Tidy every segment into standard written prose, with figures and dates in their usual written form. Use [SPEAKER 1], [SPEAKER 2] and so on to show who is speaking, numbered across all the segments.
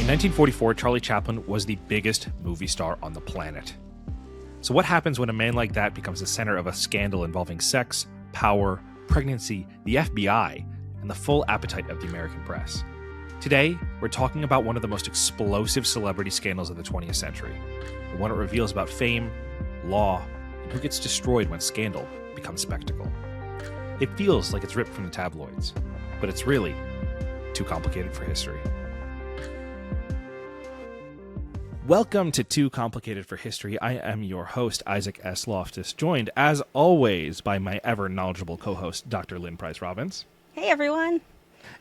[SPEAKER 1] In 1944, Charlie Chaplin was the biggest movie star on the planet. So what happens when a man like that becomes the center of a scandal involving sex, power, pregnancy, the FBI, and the full appetite of the American press? Today, we're talking about one of the most explosive celebrity scandals of the 20th century, the one it reveals about fame, law, and who gets destroyed when scandal becomes spectacle. It feels like it's ripped from the tabloids, but it's really too complicated for history. Welcome to Too Complicated for History. I am your host, Isaac S. Loftus, joined, as always, by my ever-knowledgeable co-host, Dr. Lynn Robbins.
[SPEAKER 2] Hey, everyone.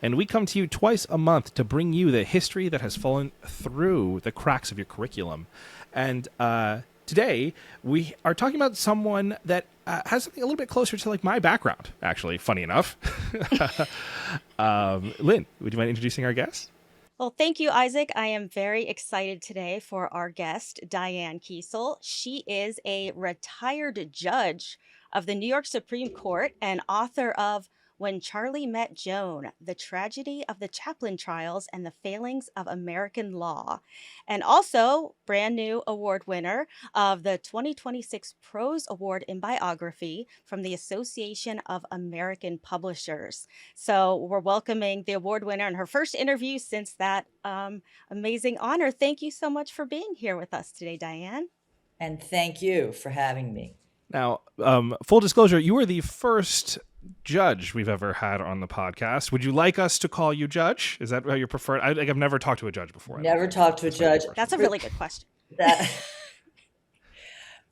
[SPEAKER 1] And we come to you twice a month to bring you the history that has fallen through the cracks of your curriculum. And today, we are talking about someone that has something a little bit closer to my background, actually, funny enough. Lynn, would you mind introducing our guest?
[SPEAKER 2] Well, thank you, Isaac. I am very excited today for our guest, Diane Kiesel. She is a retired judge of the New York Supreme Court and author of When Charlie Met Joan, The Tragedy of the Chaplin Trials and the Failings of American Law, and also brand new award winner of the 2026 Prose Award in Biography from the Association of American Publishers. So we're welcoming the award winner in her first interview since that amazing honor. Thank you so much for being here with us today, Diane.
[SPEAKER 3] And thank you for having me.
[SPEAKER 1] Now, full disclosure, you were the first judge we've ever had on the podcast. Would you like us to call you judge? Is that how you prefer? I've never talked to a judge before.
[SPEAKER 3] Never talked to a judge.
[SPEAKER 2] That's a really good question.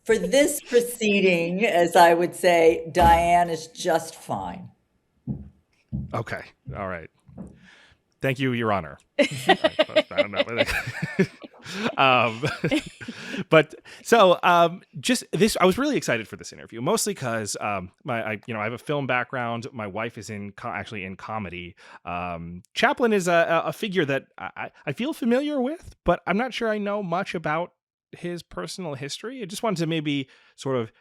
[SPEAKER 3] For this proceeding, as I would say, Diane is just fine.
[SPEAKER 1] Okay. All right. Thank you, Your Honor. I don't know. But so just this, I was really excited for this interview, mostly because I have a film background. My wife is actually in comedy. Chaplin is a figure that I feel familiar with, but I'm not sure I know much about his personal history. I just wanted to maybe sort of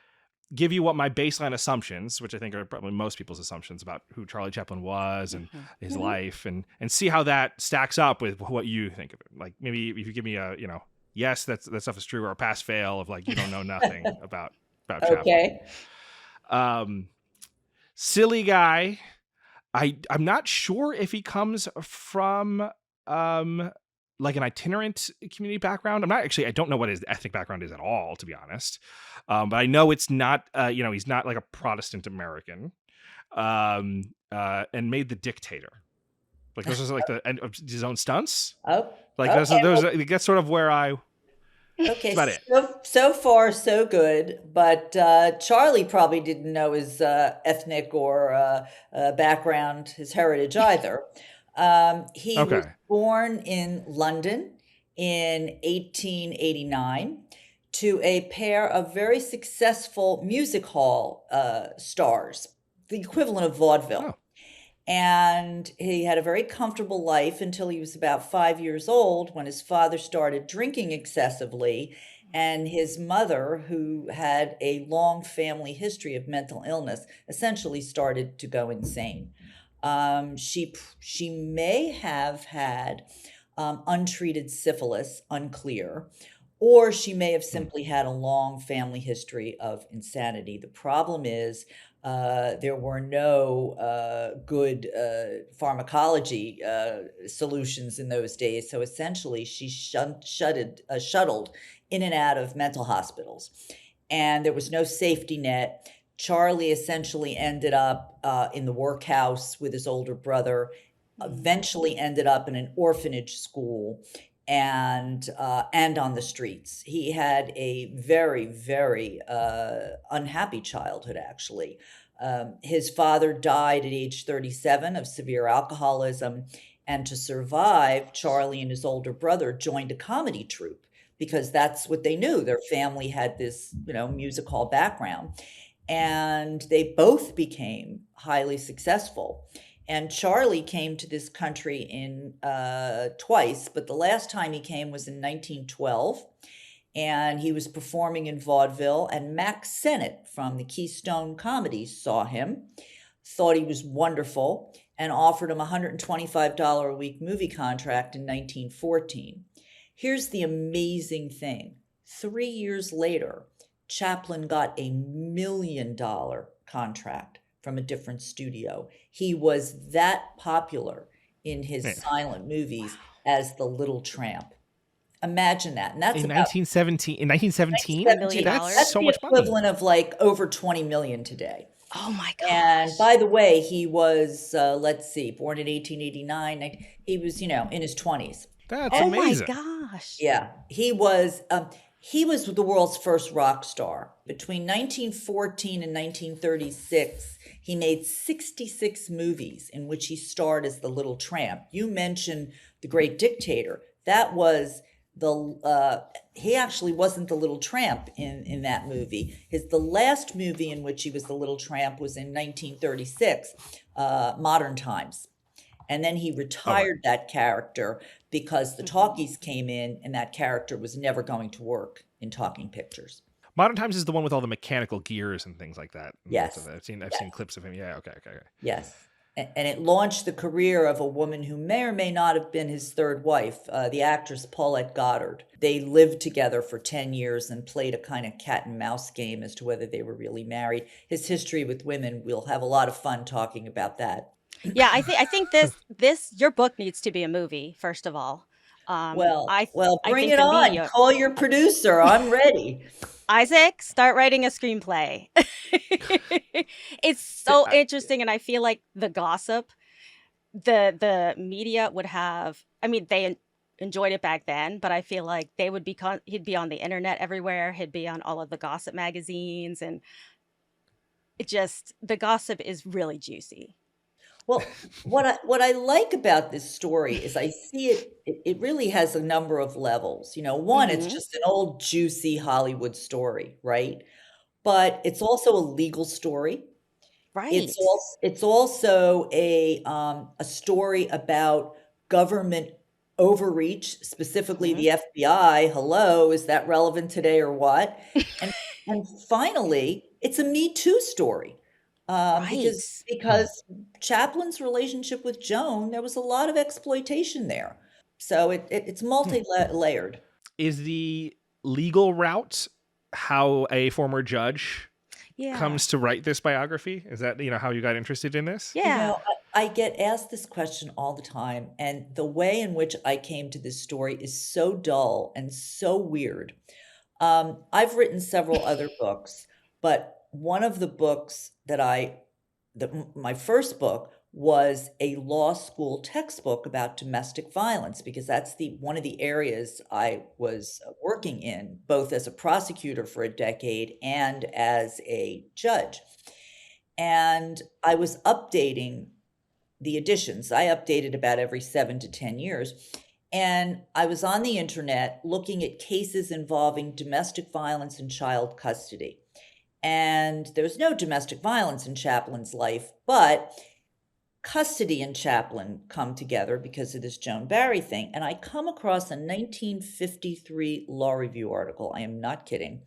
[SPEAKER 1] give you what my baseline assumptions, which I think are probably most people's assumptions about who Charlie Chaplin was and his life, and see how that stacks up with what you think of it. Like maybe if you give me a, yes, that stuff is true, or a pass fail of you don't know nothing about Chaplin.
[SPEAKER 3] Okay.
[SPEAKER 1] Silly guy. I'm not sure if he comes from an itinerant community background. I don't know what his ethnic background is at all, to be honest. But I know it's not, he's not like a Protestant American, and made The Dictator. This is his own stunts.
[SPEAKER 3] Oh,
[SPEAKER 1] that's sort of where I.
[SPEAKER 3] Okay,
[SPEAKER 1] that's about it.
[SPEAKER 3] So far so good, but Charlie probably didn't know his ethnic or background, his heritage either. He was born in London in 1889 to a pair of very successful music hall stars, the equivalent of vaudeville. Oh. And he had a very comfortable life until he was about 5 years old, when his father started drinking excessively, and his mother, who had a long family history of mental illness, essentially started to go insane. She may have had untreated syphilis, unclear, or she may have simply had a long family history of insanity. The problem is there were no good pharmacology solutions in those days, so essentially she shuttled in and out of mental hospitals, and there was no safety net. Charlie essentially ended up in the workhouse with his older brother, eventually ended up in an orphanage school, and on the streets. He had a very, very unhappy childhood, actually. His father died at age 37 of severe alcoholism, and to survive, Charlie and his older brother joined a comedy troupe because that's what they knew. Their family had this, music hall background. And they both became highly successful. And Charlie came to this country in twice, but the last time he came was in 1912. And he was performing in vaudeville, and Max Sennett from the Keystone Comedies saw him, thought he was wonderful, and offered him a $125 a week movie contract in 1914. Here's the amazing thing. 3 years later, Chaplin got a $1 million contract from a different studio. He was that popular in his silent movies as the Little Tramp. Imagine that. And that's
[SPEAKER 1] in
[SPEAKER 3] about
[SPEAKER 1] 1917. In 1917,
[SPEAKER 2] $1 million.
[SPEAKER 1] that's so
[SPEAKER 3] the
[SPEAKER 1] much
[SPEAKER 3] equivalent
[SPEAKER 1] money.
[SPEAKER 3] of like over 20 million today.
[SPEAKER 2] Oh my gosh.
[SPEAKER 3] And by the way, he was, let's see, born in 1889. He was, in his 20s.
[SPEAKER 1] That's
[SPEAKER 2] oh
[SPEAKER 1] amazing.
[SPEAKER 2] my gosh.
[SPEAKER 3] Yeah, he was the world's first rock star. Between 1914 and 1936, he made 66 movies in which he starred as the Little Tramp. You mentioned The Great Dictator. That was he actually wasn't the Little Tramp in that movie. The last movie in which he was the Little Tramp was in 1936, Modern Times. And then he retired that character because the talkies came in and that character was never going to work in talking pictures.
[SPEAKER 1] Modern Times is the one with all the mechanical gears and things like that.
[SPEAKER 3] Yes.
[SPEAKER 1] I've seen clips of him. Yeah, okay.
[SPEAKER 3] Yes. And it launched the career of a woman who may or may not have been his third wife, the actress Paulette Goddard. They lived together for 10 years and played a kind of cat and mouse game as to whether they were really married. His history with women, we'll have a lot of fun talking about that.
[SPEAKER 2] Yeah, I think this your book needs to be a movie, first of all.
[SPEAKER 3] Bring it on. Call your producer. I'm ready.
[SPEAKER 2] Isaac, start writing a screenplay. It's so interesting, and I feel like the gossip, the media would have. I mean, they enjoyed it back then, but I feel like he'd be on the internet everywhere. He'd be on all of the gossip magazines, and the gossip is really juicy.
[SPEAKER 3] Well, what I like about this story is I see it really has a number of levels. One, it's just an old juicy Hollywood story, right? But it's also a legal story.
[SPEAKER 2] Right.
[SPEAKER 3] It's also a story about government overreach, specifically the FBI. Hello, is that relevant today or what? And finally, it's a Me Too story. Because Chaplin's relationship with Joan, there was a lot of exploitation there. So it's multi-layered.
[SPEAKER 1] Is the legal route how a former judge comes to write this biography? Is that, how you got interested in this?
[SPEAKER 2] Yeah.
[SPEAKER 3] I get asked this question all the time. And the way in which I came to this story is so dull and so weird. I've written several other books, but one of the books my first book was a law school textbook about domestic violence, because that's one of the areas I was working in, both as a prosecutor for a decade and as a judge. And I was updating the editions. I updated about every 7 to 10 years. And I was on the internet looking at cases involving domestic violence and child custody. And there was no domestic violence in Chaplin's life, but custody and Chaplin come together because of this Joan Barry thing. And I come across a 1953 Law Review article, I am not kidding,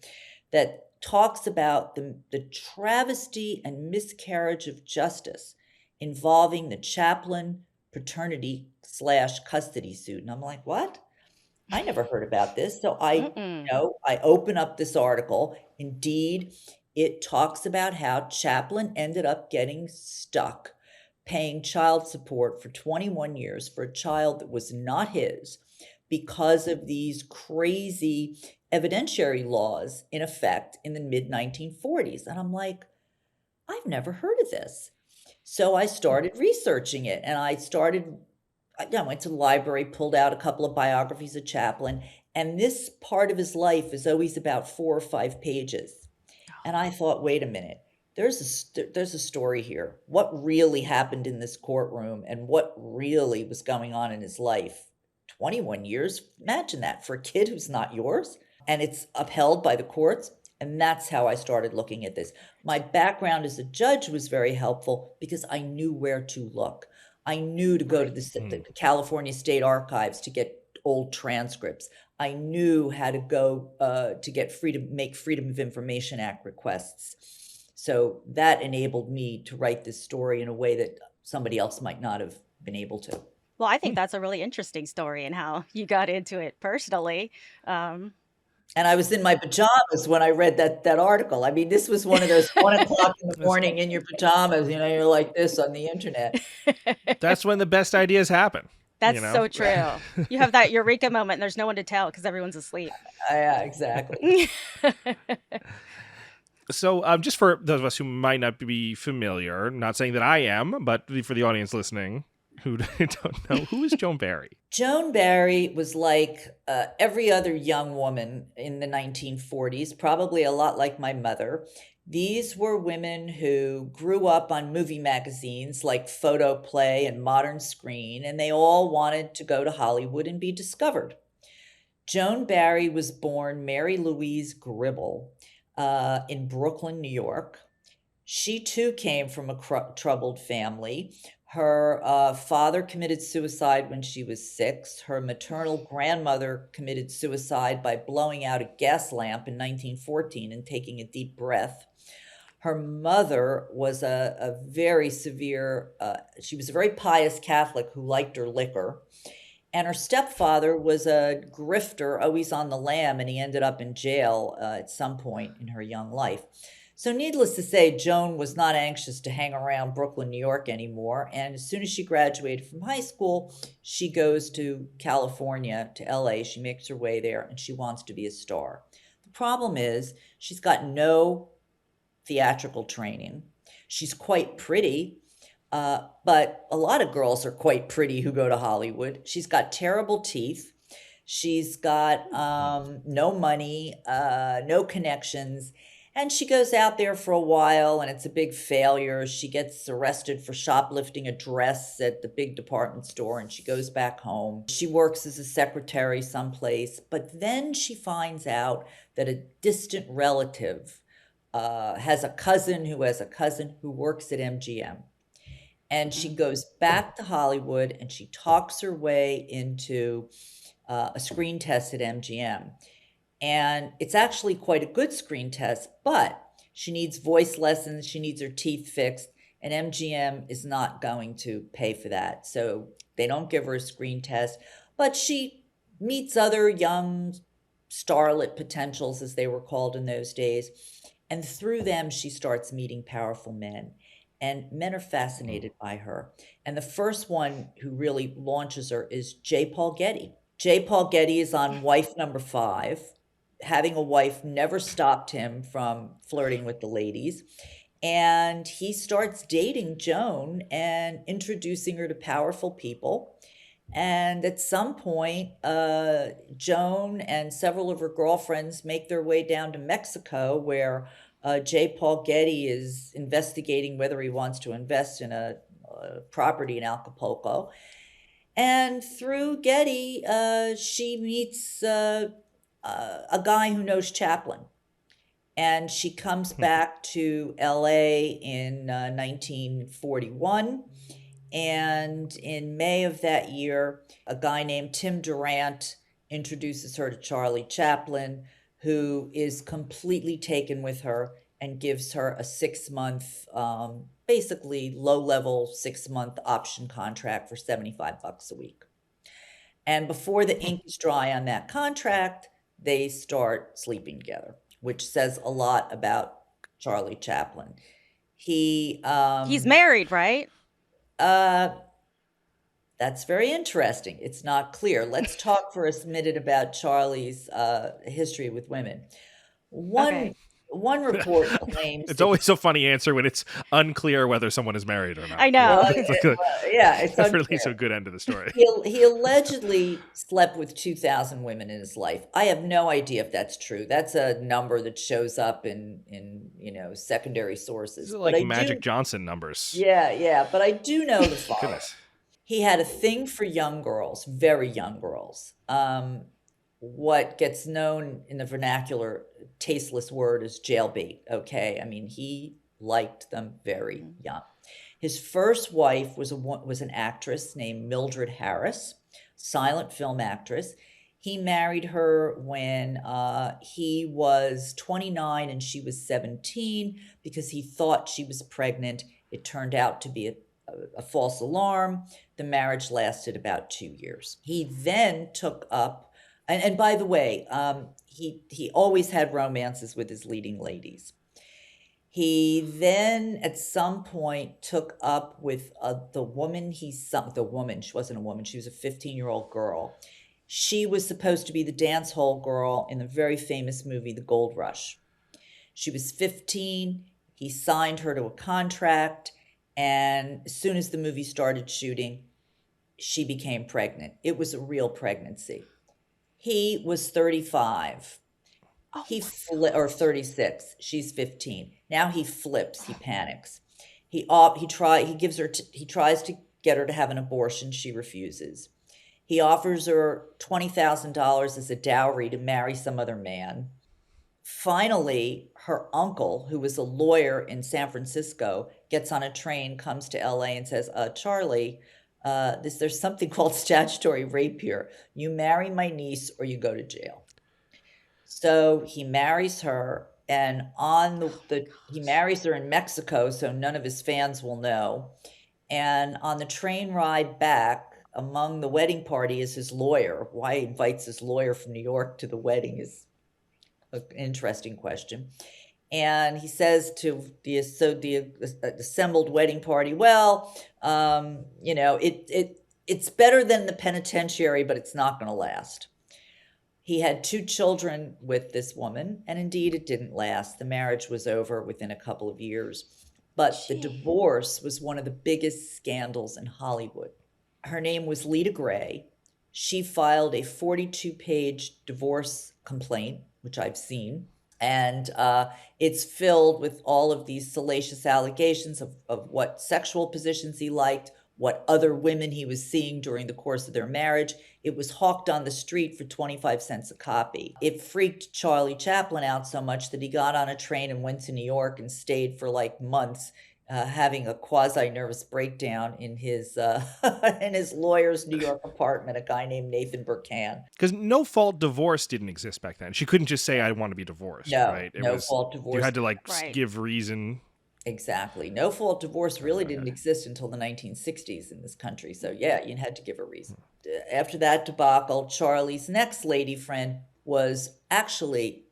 [SPEAKER 3] that talks about the travesty and miscarriage of justice involving the Chaplin paternity / custody suit. And I'm like, what? I never heard about this. So I open up this article. Indeed, it talks about how Chaplin ended up getting stuck paying child support for 21 years for a child that was not his because of these crazy evidentiary laws in effect in the mid-1940s. And I'm like, I've never heard of this. So I started researching it, and I went to the library, pulled out a couple of biographies of Chaplin, and this part of his life is always about 4 or 5 pages. And I thought, wait a minute, there's a story here. What really happened in this courtroom and what really was going on in his life? 21 years, imagine that, for a kid who's not yours. And it's upheld by the courts. And that's how I started looking at this. My background as a judge was very helpful because I knew where to look. I knew to go to the California State Archives to get old transcripts. I knew how to go to make Freedom of Information Act requests. So that enabled me to write this story in a way that somebody else might not have been able to.
[SPEAKER 2] Well, I think that's a really interesting story and how you got into it personally.
[SPEAKER 3] And I was in my pajamas when I read that article. I mean, this was one of those 1 o'clock in the morning in your pajamas, you're like this on the internet.
[SPEAKER 1] That's when the best ideas happen.
[SPEAKER 2] That's so true. You have that eureka moment and there's no one to tell because everyone's asleep.
[SPEAKER 3] Yeah, exactly.
[SPEAKER 1] So just for those of us who might not be familiar, not saying that I am, but for the audience listening who don't know, who is Joan Barry?
[SPEAKER 3] Joan Barry was like every other young woman in the 1940s, probably a lot like my mother. These were women who grew up on movie magazines like Photo Play and Modern Screen, and they all wanted to go to Hollywood and be discovered. Joan Barry was born Mary Louise Gribble in Brooklyn, New York. She too came from a troubled family. Her father committed suicide when she was 6. Her maternal grandmother committed suicide by blowing out a gas lamp in 1914 and taking a deep breath. Her mother was a very severe, she was a very pious Catholic who liked her liquor. And her stepfather was a grifter, always on the lam, and he ended up in jail at some point in her young life. So needless to say, Joan was not anxious to hang around Brooklyn, New York anymore. And as soon as she graduated from high school, she goes to California, to LA. She makes her way there and she wants to be a star. The problem is she's got no theatrical training. She's quite pretty, but a lot of girls are quite pretty who go to Hollywood. She's got terrible teeth. She's got no money, no connections. And she goes out there for a while and it's a big failure. She gets arrested for shoplifting a dress at the big department store and she goes back home. She works as a secretary someplace, but then she finds out that a distant relative has a cousin who works at MGM. And she goes back to Hollywood and she talks her way into a screen test at MGM. And it's actually quite a good screen test, but she needs voice lessons, she needs her teeth fixed, and MGM is not going to pay for that. So they don't give her a screen test, but she meets other young starlet potentials, as they were called in those days. And through them, she starts meeting powerful men. And men are fascinated by her. And the first one who really launches her is J. Paul Getty. J. Paul Getty is on wife number 5. Having a wife never stopped him from flirting with the ladies. And he starts dating Joan and introducing her to powerful people. And at some point, Joan and several of her girlfriends make their way down to Mexico, where J. Paul Getty is investigating whether he wants to invest in a property in Acapulco. And through Getty, she meets a guy who knows Chaplin. And she comes back to LA in 1941. And in May of that year, a guy named Tim Durant introduces her to Charlie Chaplin, who is completely taken with her and gives her a 6-month, basically low-level 6-month option contract for $75 a week. And before the ink is dry on that contract, they start sleeping together, which says a lot about Charlie Chaplin. He's
[SPEAKER 2] married, right?
[SPEAKER 3] That's very interesting. It's not clear. Let's talk for a minute about Charlie's history with women. One report claims
[SPEAKER 1] it's always a funny answer when it's unclear whether someone is married or not.
[SPEAKER 2] I know.
[SPEAKER 3] It's
[SPEAKER 1] that really is a good end of the story.
[SPEAKER 3] He allegedly slept with 2,000 women in his life. I have no idea if that's true. That's a number that shows up in secondary sources.
[SPEAKER 1] These are like Magic Johnson numbers.
[SPEAKER 3] Yeah. But I do know the following. He had a thing for young girls, very young girls. What gets known in the vernacular, tasteless word, is jailbait, okay? I mean, he liked them very young. His first wife was an actress named Mildred Harris, silent film actress. He married her when he was 29 and she was 17 because he thought she was pregnant. It turned out to be a false alarm. The marriage lasted about 2 years. He then took up, and by the way, he always had romances with his leading ladies. He then, at some point, took up with the woman she wasn't a woman, she was a 15-year-old girl. She was supposed to be the dance hall girl in the very famous movie, The Gold Rush. She was 15. He signed her to a contract, and as soon as the movie started shooting, she became pregnant. It was a real pregnancy. He was 35. Or 36. She's 15. Now he flips. He panics. He tries to get her to have an abortion. She refuses. He offers her $20,000 as a dowry to marry some other man. Finally, her uncle, who was a lawyer in San Francisco, gets on a train, comes to LA and says, Charlie, there's something called statutory rape here. You marry my niece or you go to jail. So he marries her, and he marries her in Mexico, so none of his fans will know. And on the train ride back, among the wedding party is his lawyer. Why he invites his lawyer from New York to the wedding is an interesting question. And he says to the assembled wedding party, well, it's better than the penitentiary, but it's not going to last. He had 2 children with this woman, and indeed it didn't last. The marriage was over within a couple of years. But the divorce was one of the biggest scandals in Hollywood. Her name was Lita Gray. She filed a 42-page divorce complaint, which I've seen. And it's filled with all of these salacious allegations of what sexual positions he liked, what other women he was seeing during the course of their marriage. It was hawked on the street for 25 cents a copy. It freaked Charlie Chaplin out so much that he got on a train and went to New York and stayed for like months, having a quasi-nervous breakdown in his in his lawyer's New York apartment, a guy named Nathan Burkan.
[SPEAKER 1] Because no-fault divorce didn't exist back then. She couldn't just say, I want to be divorced, right?
[SPEAKER 3] No-fault divorce.
[SPEAKER 1] You had to give reason.
[SPEAKER 3] Exactly. No-fault divorce really didn't exist until the 1960s in this country. So yeah, you had to give a reason. After that debacle, Charlie's next lady friend was actually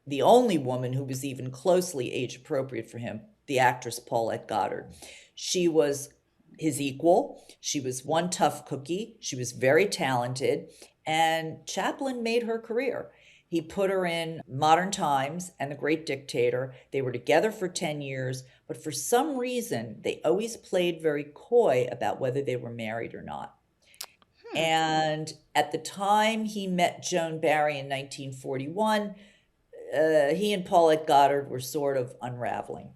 [SPEAKER 3] the only woman who was even closely age appropriate for him, the actress Paulette Goddard. She was his equal. She was one tough cookie. She was very talented, and Chaplin made her career. He put her in Modern Times and The Great Dictator. They were together for 10 years, but for some reason, they always played very coy about whether they were married or not. And at the time he met Joan Barry in 1941, he and Paulette Goddard were sort of unraveling.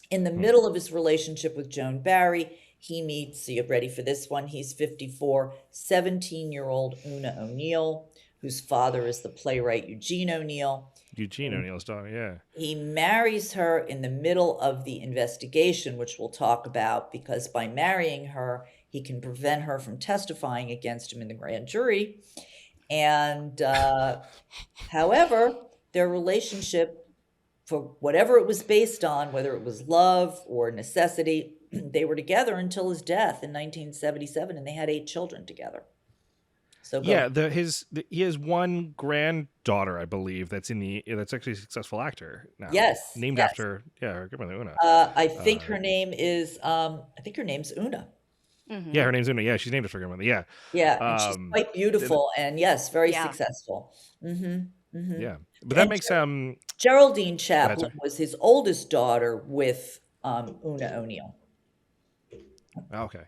[SPEAKER 3] In the middle of his relationship with Joan Barry, he meets, so you're ready for this one, he's 54, 17-year-old Una O'Neill, whose father is the playwright Eugene O'Neill.
[SPEAKER 1] Eugene O'Neill's daughter, yeah.
[SPEAKER 3] He marries her in the middle of the investigation, which we'll talk about, because by marrying her, he can prevent her from testifying against him in the grand jury. And however, their relationship, for whatever it was based on, whether it was love or necessity, they were together until his death in 1977, and they had 8 children together. So
[SPEAKER 1] yeah, he has one granddaughter, I believe, that's actually a successful actor now.
[SPEAKER 3] Yes,
[SPEAKER 1] named after her grandmother Una.
[SPEAKER 3] I think her name is her name's Una.
[SPEAKER 2] Mm-hmm.
[SPEAKER 1] Yeah, her name's Una. Yeah, she's named after her grandmother. Yeah,
[SPEAKER 3] and she's quite beautiful and yes, very successful. Mm-hmm, mm-hmm.
[SPEAKER 1] Yeah, but that makes
[SPEAKER 3] Geraldine Chaplin was his oldest daughter with Una O'Neill.
[SPEAKER 1] Okay.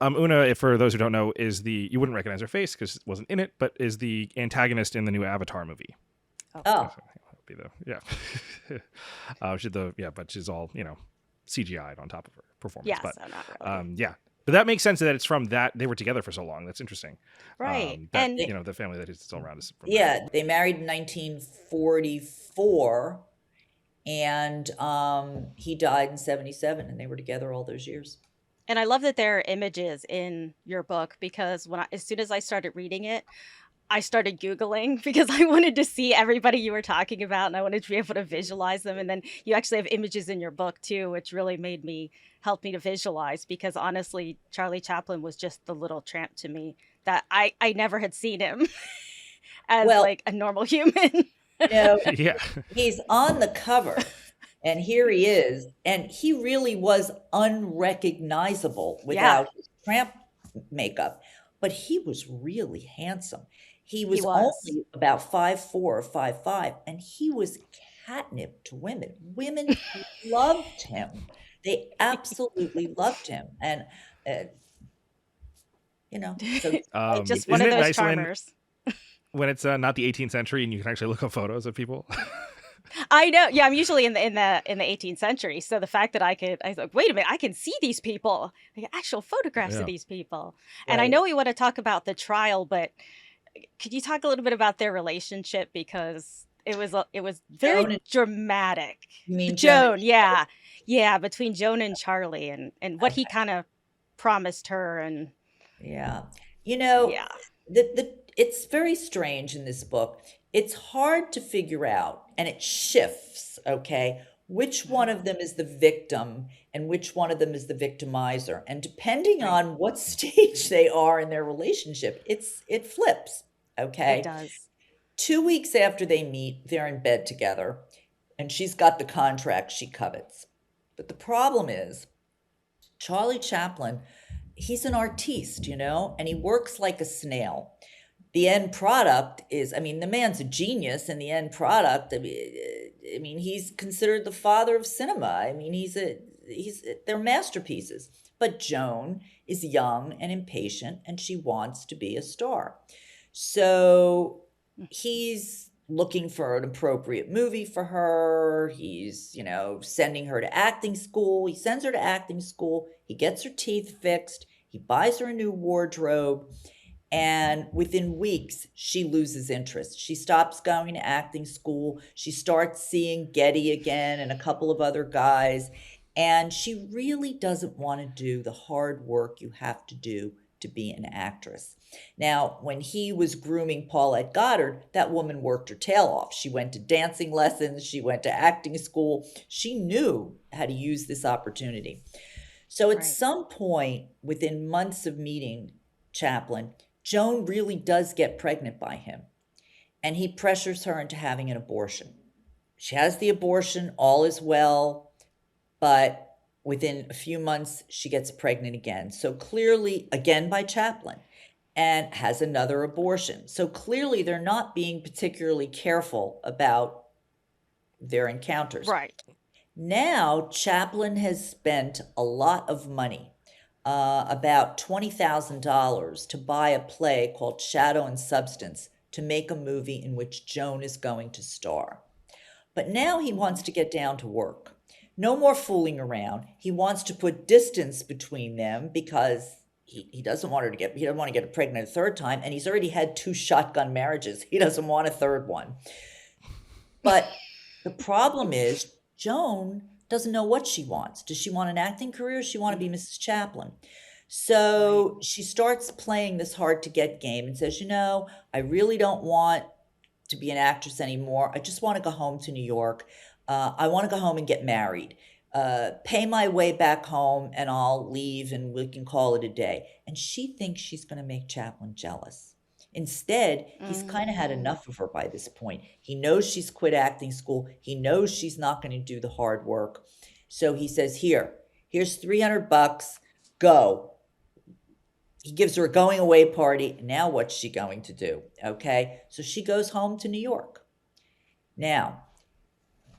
[SPEAKER 1] Una, for those who don't know, you wouldn't recognize her face because it wasn't in it, but is the antagonist in the new Avatar movie.
[SPEAKER 3] Oh.
[SPEAKER 1] But she's all, CGI'd on top of her performance.
[SPEAKER 2] Yeah,
[SPEAKER 1] but,
[SPEAKER 2] so not really.
[SPEAKER 1] But that makes sense that it's from that. They were together for so long. That's interesting.
[SPEAKER 2] Right.
[SPEAKER 1] And the family that is still around is from
[SPEAKER 3] that. They married in 1944 and he died in 1977 and they were together all those years.
[SPEAKER 2] And I love that there are images in your book because as soon as I started reading it, I started Googling because I wanted to see everybody you were talking about, and I wanted to be able to visualize them. And then you actually have images in your book too, which really helped me to visualize, because honestly, Charlie Chaplin was just the little tramp to me, that I never had seen him as
[SPEAKER 3] Well,
[SPEAKER 2] like a normal human.
[SPEAKER 1] Yeah.
[SPEAKER 3] he's on the cover, and here he is, and he really was unrecognizable
[SPEAKER 2] Yeah,
[SPEAKER 3] without his tramp makeup, but he was really handsome. He
[SPEAKER 2] he
[SPEAKER 3] was
[SPEAKER 2] was.
[SPEAKER 3] only about 5'4" or 5'5", and he was catnip to women. Women loved him. They absolutely loved him, and, uh, so
[SPEAKER 2] Just one
[SPEAKER 1] Isn't
[SPEAKER 2] of
[SPEAKER 1] it
[SPEAKER 2] those
[SPEAKER 1] nice, Lynn,
[SPEAKER 2] charmers.
[SPEAKER 1] when it's not the 18th century and you can actually look up photos of people?
[SPEAKER 2] I know. Yeah, I'm usually in the 18th century. So the fact that I was like, wait a minute, I can see these people, like actual photographs of
[SPEAKER 1] Yeah.
[SPEAKER 2] these people. And I
[SPEAKER 3] right.
[SPEAKER 2] know we want to talk about the trial, but could you talk a little bit about their relationship, because it was very
[SPEAKER 3] Joan and
[SPEAKER 2] dramatic.
[SPEAKER 3] you mean Joan and
[SPEAKER 2] Joan, yeah, yeah, between Joan and Charlie, and what he
[SPEAKER 3] okay.
[SPEAKER 2] kind of promised her, and
[SPEAKER 3] Yeah. You know,
[SPEAKER 2] yeah,
[SPEAKER 3] it's very strange in this book. It's hard to figure out, and it shifts, okay, which one
[SPEAKER 2] Mhm.
[SPEAKER 3] of them is the victim and which one of them is the victimizer. And depending
[SPEAKER 2] Right,
[SPEAKER 3] on what stage they are in their relationship, it flips,
[SPEAKER 2] it
[SPEAKER 3] okay?
[SPEAKER 2] does.
[SPEAKER 3] 2 weeks after they meet, they're in bed together, and she's got the contract she covets. But the problem is, Charlie Chaplin, he's an artiste, and he works like a snail. The end product is, I mean, the man's a genius, and the end product, I mean, he's considered the father of cinema. I mean, they're masterpieces. But Joan is young and impatient, and she wants to be a star. So he's looking for an appropriate movie for her. He's, sending her to acting school. He sends her to acting school. He gets her teeth fixed. He buys her a new wardrobe. And within weeks, she loses interest. She stops going to acting school. She starts seeing Getty again and a couple of other guys. And she really doesn't want to do the hard work you have to do to be an actress. Now, when he was grooming Paulette Goddard, that woman worked her tail off. She went to dancing lessons. She went to acting school. She knew how to use this opportunity. So at
[SPEAKER 2] Right.
[SPEAKER 3] some point, within months of meeting Chaplin, Joan really does get pregnant by him, and he pressures her into having an abortion. She has the abortion, all is well, but within a few months, she gets pregnant again. So clearly, again by Chaplin, and has another abortion. So clearly, they're not being particularly careful about their encounters.
[SPEAKER 2] Right.
[SPEAKER 3] Now, Chaplin has spent a lot of money, about $20,000, to buy a play called Shadow and Substance to make a movie in which Joan is going to star. But now he wants
[SPEAKER 2] Mhm.
[SPEAKER 3] to get down to work. No more fooling around. He wants to put distance between them because he doesn't want he doesn't want to get her pregnant a third time, and he's already had 2 shotgun marriages. He doesn't want a third one. But the problem is Joan doesn't know what she wants. Does she want an acting career? Or does she want to be Mrs. Chaplin?
[SPEAKER 2] Right.
[SPEAKER 3] So she starts playing this hard to get game and says, I really don't want to be an actress anymore. I just want to go home to New York. I want to go home and get married. Pay my way back home and I'll leave and we can call it a day. And she thinks she's going to make Chaplin jealous. Instead, he's kind of had
[SPEAKER 2] Mm.
[SPEAKER 3] enough of her by this point. He knows she's quit acting school. He knows she's not going to do the hard work. So he says, here's $300. Go. He gives her a going away party. Now what's she going to do? Okay. So she goes home to New York. Now,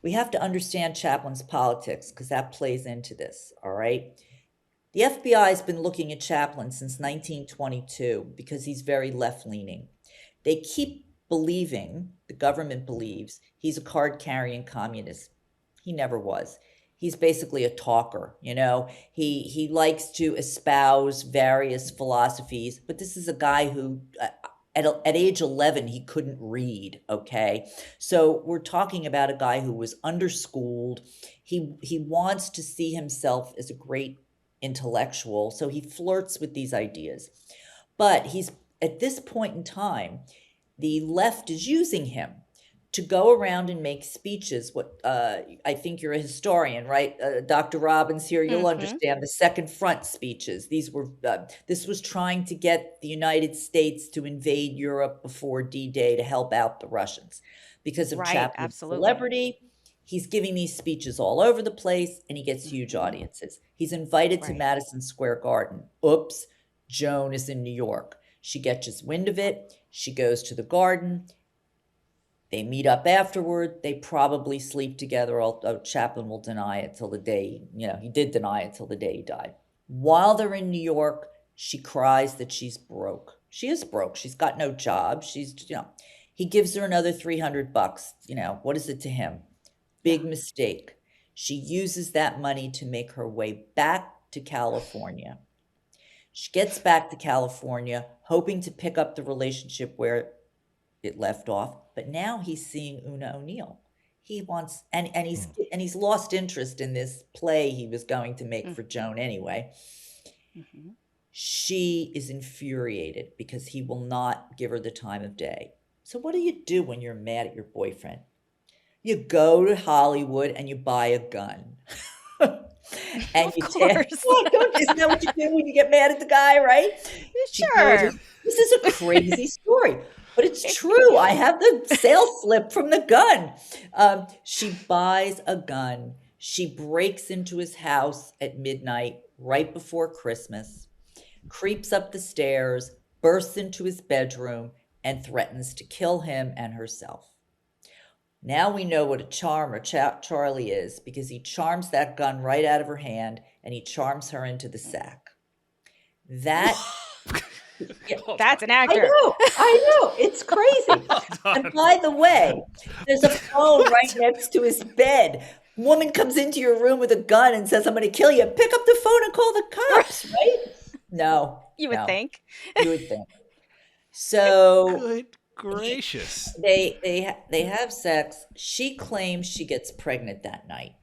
[SPEAKER 3] we have to understand Chaplin's politics because that plays into this. All right. The FBI has been looking at Chaplin since 1922 because he's very left leaning. They keep believing, the government believes, he's a card carrying communist. He never was. He's basically a talker, He likes to espouse various philosophies, but this is a guy who at age 11 he couldn't read, okay? So we're talking about a guy who was underschooled. He wants to see himself as a great intellectual, so he flirts with these ideas. But he's at this point in time, the left is using him to go around and make speeches. What I think you're a historian, right? Dr. Robbins here, you'll understand the second front speeches. These were this was trying to get the United States to invade Europe before D-Day to help out the Russians. Because of Chaplin's celebrity, he's giving these speeches all over the place, and he gets huge audiences. He's invited to Madison Square Garden. Oops, Joan is in New York. She gets wind of it. She goes to the garden. They meet up afterward. They probably sleep together, although Chaplin will deny it till the day, he did deny it till the day he died. While they're in New York, she cries that she's broke. She is broke. She's got no job. He gives her another $300. What is it to him? Big mistake. She uses that money to make her way back to California. She gets back to California, hoping to pick up the relationship where it left off, but now he's seeing Una O'Neill. He wants, and he's lost interest in this play he was going to make for Joan anyway. She is infuriated because he will not give her the time of day. So what do you do when you're mad at your boyfriend? You go to Hollywood and you buy a gun. And
[SPEAKER 2] of course.
[SPEAKER 3] Isn't that what you do when you get mad at the guy, right?
[SPEAKER 2] Sure.
[SPEAKER 3] This is a crazy story, but it's true. I have the sales slip from the gun. She buys a gun. She breaks into his house at midnight, right before Christmas, creeps up the stairs, bursts into his bedroom, and threatens to kill him and herself. Now we know what a charmer Charlie is, because he charms that gun right out of her hand and he charms her into the sack. That
[SPEAKER 2] that's an actor.
[SPEAKER 3] I know. It's crazy. And by the way, there's a phone right next to his bed. Woman comes into your room with a gun and says, "I'm going to kill you." Pick up the phone and call the cops, right? No.
[SPEAKER 2] You would think.
[SPEAKER 3] You would think. So
[SPEAKER 1] good gracious.
[SPEAKER 3] They have sex. She claims she gets pregnant that night.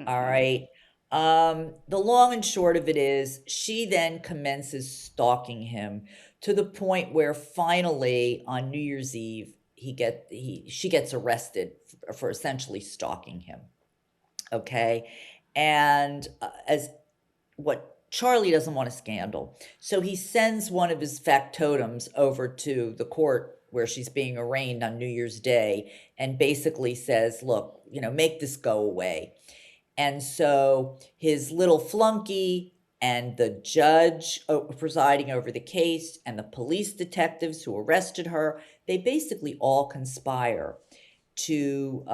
[SPEAKER 3] All right. The long and short of it is she then commences stalking him to the point where finally on New Year's Eve she gets arrested for essentially stalking him. Okay. And as what Charlie doesn't want a scandal. So he sends one of his factotums over to the court where she's being arraigned on New Year's Day and basically says, look, make this go away. And so his little flunky and the judge presiding over the case and the police detectives who arrested her, they basically all conspire to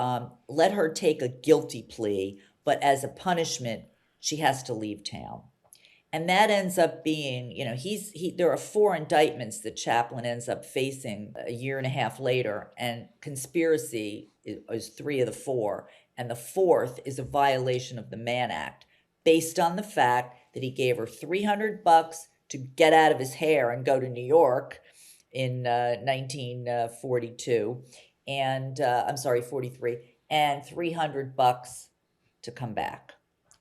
[SPEAKER 3] let her take a guilty plea, but as a punishment, she has to leave town. And that ends up being, there are 4 indictments that Chaplin ends up facing a year and a half later, and conspiracy is 3 of the 4. And the 4th is a violation of the Mann Act, based on the fact that he gave her $300 to get out of his hair and go to New York in 1942, and 43, and $300 to come back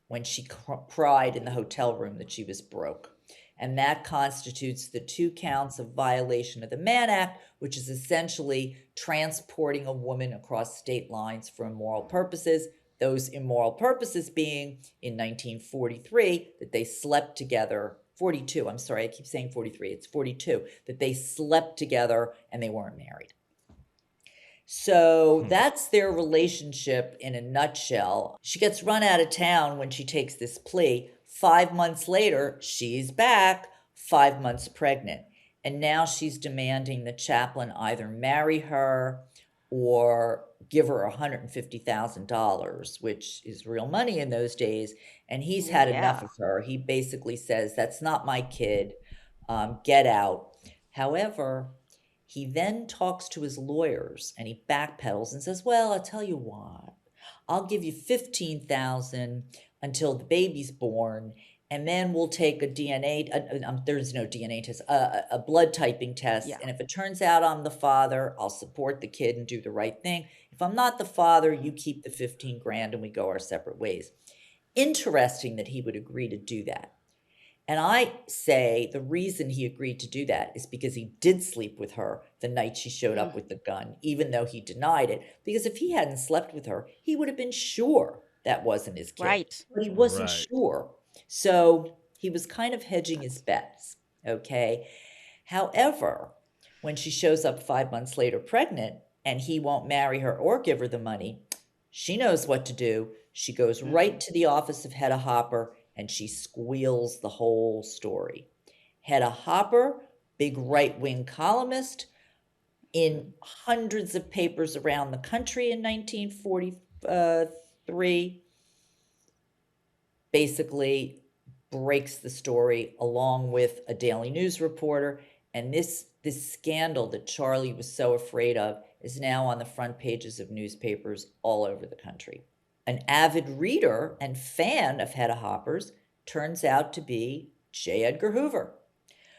[SPEAKER 3] when she cried in the hotel room that she was broke. And that constitutes the 2 counts of violation of the Mann Act, which is essentially transporting a woman across state lines for immoral purposes. Those immoral purposes being in 1943 that they slept together, 42, I'm sorry, I keep saying 43, it's 42, that they slept together and they weren't married. So that's their relationship in a nutshell. She gets run out of town when she takes this plea. 5 months later, she's back, 5 months pregnant. And now she's demanding that Chaplin either marry her or give her $150,000, which is real money in those days. And he's had enough of her. He basically says, that's not my kid, get out. However, he then talks to his lawyers and he backpedals and says, well, I'll tell you what, I'll give you $15,000 until the baby's born, and then we'll take a DNA, there's no DNA test, a blood typing test. Yeah. And if it turns out I'm the father, I'll support the kid and do the right thing. If I'm not the father, you keep the $15,000 and we go our separate ways. Interesting that he would agree to do that. And I say the reason he agreed to do that is because he did sleep with her the night she showed up with the gun, even though he denied it. Because if he hadn't slept with her, he would have been sure that wasn't his kid.
[SPEAKER 2] Right.
[SPEAKER 3] But he wasn't
[SPEAKER 1] Right.
[SPEAKER 3] sure. So he was kind of hedging his bets, okay? However, when she shows up 5 months later pregnant and he won't marry her or give her the money, she knows what to do. She goes right to the office of Hedda Hopper and she squeals the whole story. Hedda Hopper, big right-wing columnist, in hundreds of papers around the country in 1943, basically breaks the story along with a Daily News reporter. And this scandal that Charlie was so afraid of is now on the front pages of newspapers all over the country. An avid reader and fan of Hedda Hopper's turns out to be J. Edgar Hoover.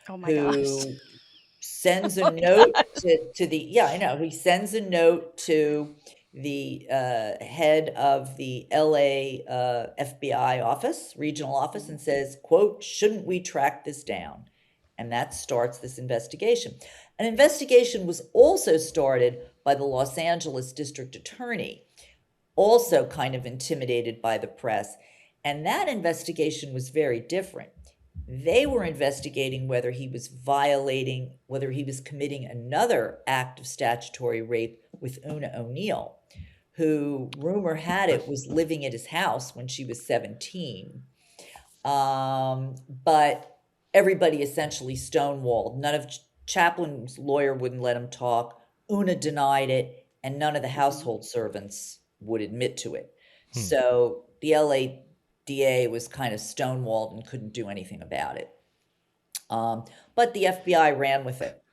[SPEAKER 2] Oh my gosh.
[SPEAKER 3] Sends a note to the, he sends a note to the head of the LA FBI office, regional office, and says, quote, shouldn't we track this down? And that starts this investigation. An investigation was also started by the Los Angeles district attorney, also kind of intimidated by the press. And that investigation was very different. They were investigating whether he was committing another act of statutory rape with Una O'Neill, who, rumor had it, was living at his house when she was 17. But everybody essentially stonewalled. None of Chaplin's lawyer wouldn't let him talk. Una denied it, and none of the household servants would admit to it. So the LADA was kind of stonewalled and couldn't do anything about it. But the FBI ran with it.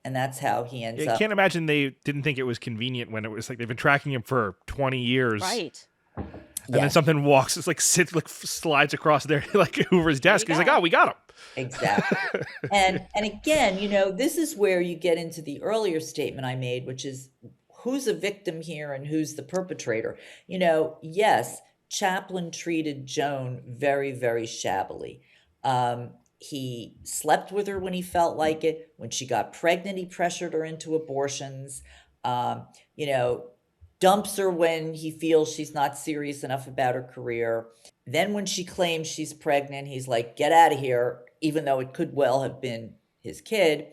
[SPEAKER 3] And that's how he ends up.
[SPEAKER 1] I can't imagine they didn't think it was convenient when it was like they've been tracking him for 20 years.
[SPEAKER 2] Right.
[SPEAKER 1] And then something walks, it's like slides across there like Hoover's desk. He's like, oh, we got him.
[SPEAKER 3] Exactly. And again, this is where you get into the earlier statement I made, which is who's a victim here and who's the perpetrator. Yes, Chaplin treated Joan very, very shabbily. He slept with her when he felt like it. When she got pregnant, he pressured her into abortions. Dumps her when he feels she's not serious enough about her career. Then when she claims she's pregnant, he's like, get out of here, even though it could well have been his kid.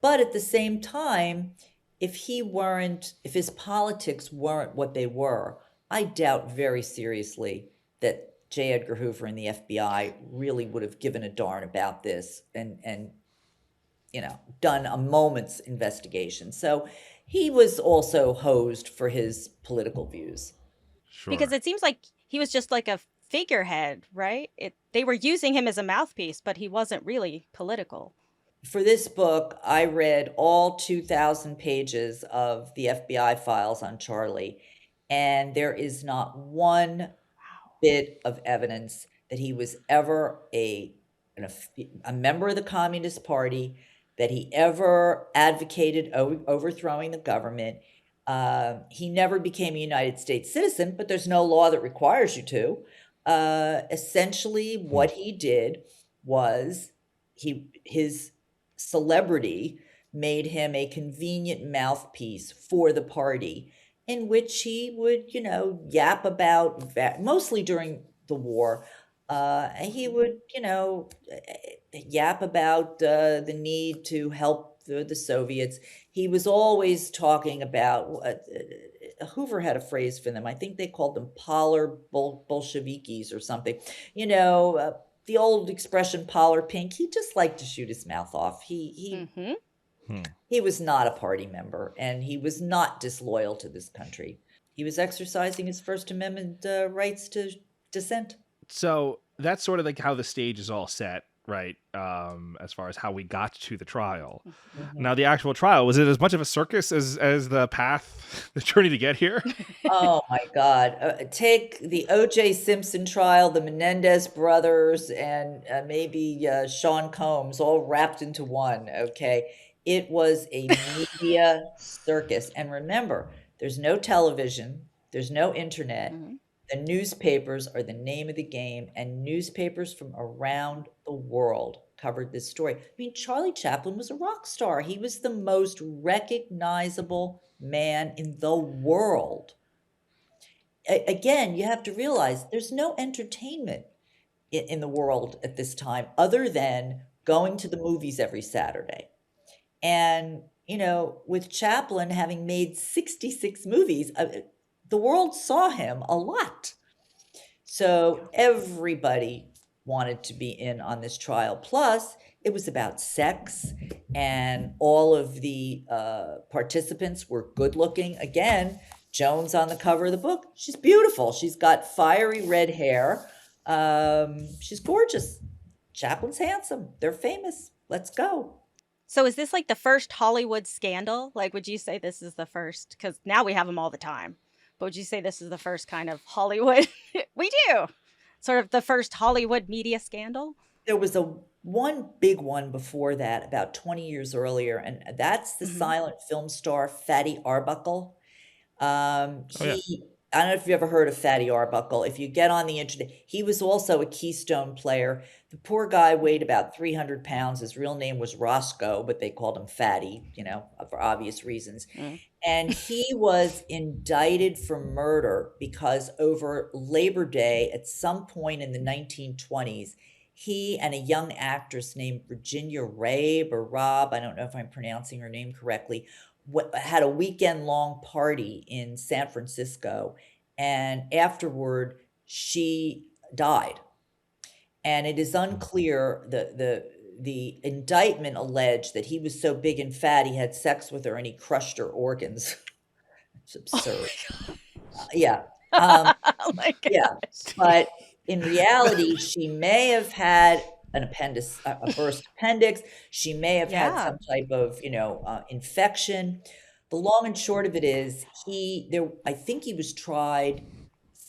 [SPEAKER 3] But at the same time, if his politics weren't what they were, I doubt very seriously that J. Edgar Hoover and the FBI really would have given a darn about this and done a moment's investigation. So he was also hosed for his political views.
[SPEAKER 1] Sure.
[SPEAKER 2] Because it seems like he was just like a figurehead, right? They were using him as a mouthpiece, but he wasn't really political.
[SPEAKER 3] For this book, I read all 2,000 pages of the FBI files on Charlie, and there is not one bit of evidence that he was ever a member of the Communist Party, that he ever advocated overthrowing the government. He never became a United States citizen, but there's no law that requires you to. Essentially, what he did was his celebrity made him a convenient mouthpiece for the party, in which he would, yap about, mostly during the war, he would, yap about the need to help the Soviets. He was always talking about, Hoover had a phrase for them. I think they called them Polar Bolshevikis or something. The old expression, Polar pink. He just liked to shoot his mouth off. He was not a party member, and he was not disloyal to this country. He was exercising his First Amendment rights to dissent.
[SPEAKER 1] So that's sort of like how the stage is all set, right? As far as how we got to the trial. Mm-hmm. Now, the actual trial, was it as much of a circus as the journey to get here?
[SPEAKER 3] Oh my God. Take the O.J. Simpson trial, the Menendez brothers, and maybe Sean Combs all wrapped into one, okay? It was a media circus. And remember, there's no television, there's no internet. Mm-hmm. The newspapers are the name of the game, and newspapers from around the world covered this story. I mean, Charlie Chaplin was a rock star. He was the most recognizable man in the world. Again, you have to realize there's no entertainment in the world at this time other than going to the movies every Saturday. And, with Chaplin having made 66 movies, the world saw him a lot. So everybody wanted to be in on this trial. Plus, it was about sex, and all of the participants were good looking. Again, Joan's on the cover of the book. She's beautiful. She's got fiery red hair. She's gorgeous. Chaplin's handsome. They're famous. Let's go.
[SPEAKER 2] So is this like the first Hollywood scandal? Like, would you say this is the first? Because now we have them all the time. But would you say this is the first kind of Hollywood? We do. Sort of the first Hollywood media scandal?
[SPEAKER 3] There was one big one before that, about 20 years earlier, and that's the silent film star Fatty Arbuckle. He, I don't know if you've ever heard of Fatty Arbuckle. If you get on the internet, he was also a Keystone player. The poor guy weighed about 300 pounds. His real name was Roscoe, but they called him Fatty, for obvious reasons. And he was indicted for murder because over Labor Day, at some point in the 1920s, he and a young actress named Virginia Rabe or Rob, I don't know if I'm pronouncing her name correctly, had a weekend-long party in San Francisco, and afterward, she died. And it is unclear, the indictment alleged that he was so big and fat, he had sex with her and he crushed her organs. It's absurd. Yeah.
[SPEAKER 2] Oh my gosh.
[SPEAKER 3] Yeah. But in reality, she may have had a burst appendix. She may have had some type of, infection. The long and short of it is, I think he was tried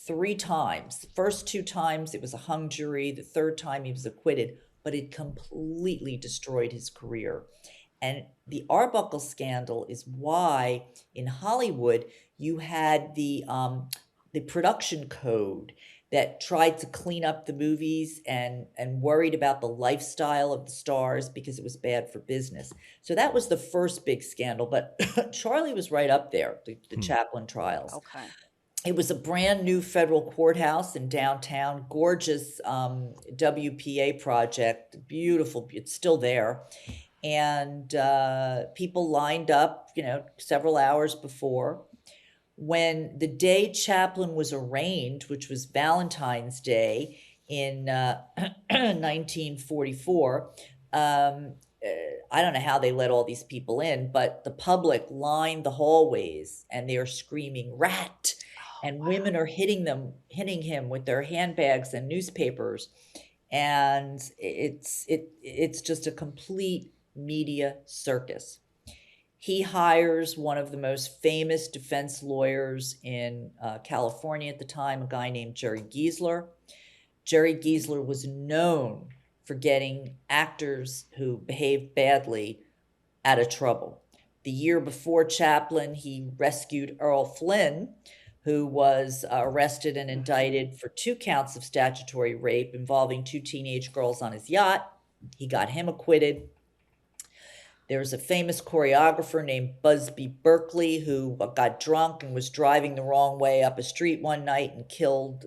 [SPEAKER 3] 3 times. The first 2 times it was a hung jury. The third time he was acquitted, but it completely destroyed his career. And the Arbuckle scandal is why in Hollywood you had the production code that tried to clean up the movies and worried about the lifestyle of the stars because it was bad for business. So that was the first big scandal, but Charlie was right up there, the Chaplin trials.
[SPEAKER 2] Okay.
[SPEAKER 3] It was a brand new federal courthouse in downtown, gorgeous WPA project, beautiful, it's still there. And people lined up, several hours before. When the day Chaplin was arraigned, which was Valentine's Day in 1944, I don't know how they let all these people in, but the public lined the hallways and they're screaming "rat," and women are hitting him with their handbags and newspapers, and it's just a complete media circus. He hires one of the most famous defense lawyers in California at the time, a guy named Jerry Giesler. Jerry Giesler was known for getting actors who behaved badly out of trouble. The year before Chaplin, he rescued Earl Flynn, who was arrested and indicted for 2 counts of statutory rape involving 2 teenage girls on his yacht. He got him acquitted. There's a famous choreographer named Busby Berkeley who got drunk and was driving the wrong way up a street one night and killed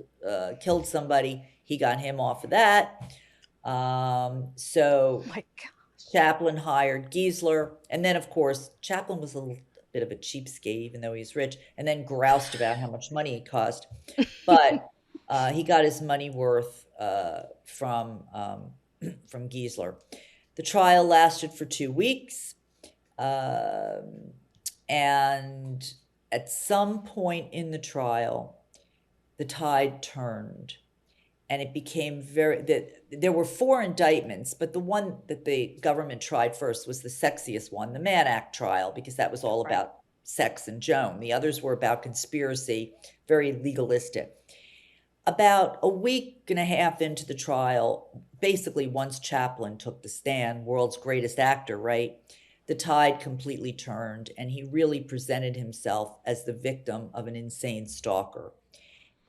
[SPEAKER 3] somebody. He got him off of that. So
[SPEAKER 2] Oh my gosh.
[SPEAKER 3] Chaplin hired Giesler. And then, of course, Chaplin was a little bit of a cheapskate, even though he's rich, and then groused about how much money he cost. But he got his money worth from Giesler. The trial lasted for 2 weeks, and at some point in the trial, the tide turned, and it became there were 4 indictments, but the one that the government tried first was the sexiest one, the Mann Act trial, because that was all about sex and Joan. The others were about conspiracy, very legalistic. About a week and a half into the trial, basically once Chaplin took the stand, world's greatest actor, right? The tide completely turned, and he really presented himself as the victim of an insane stalker.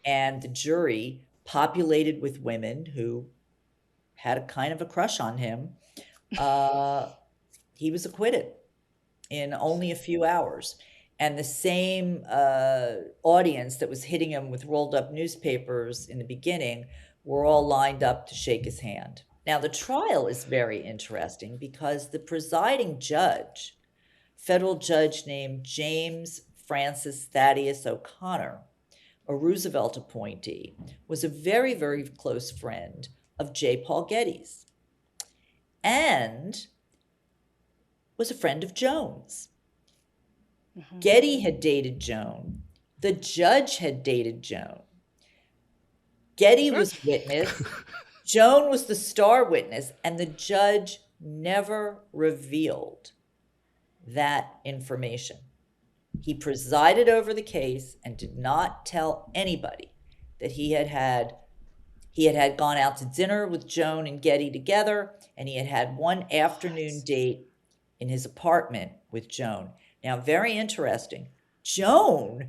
[SPEAKER 3] and the jury, populated with women who had a kind of a crush on him, he was acquitted in only a few hours. And the same audience that was hitting him with rolled up newspapers in the beginning were all lined up to shake his hand. Now, the trial is very interesting because the presiding judge, federal judge named James Francis Thaddeus O'Connor, a Roosevelt appointee, was a very, very close friend of J. Paul Getty's and was a friend of Joan's. Getty had dated Joan. The judge had dated Joan. Getty was witness. Joan was the star witness, and the judge never revealed that information. He presided over the case and did not tell anybody that he had gone out to dinner with Joan and Getty together, and he had had one afternoon date in his apartment with Joan. Now, very interesting. Joan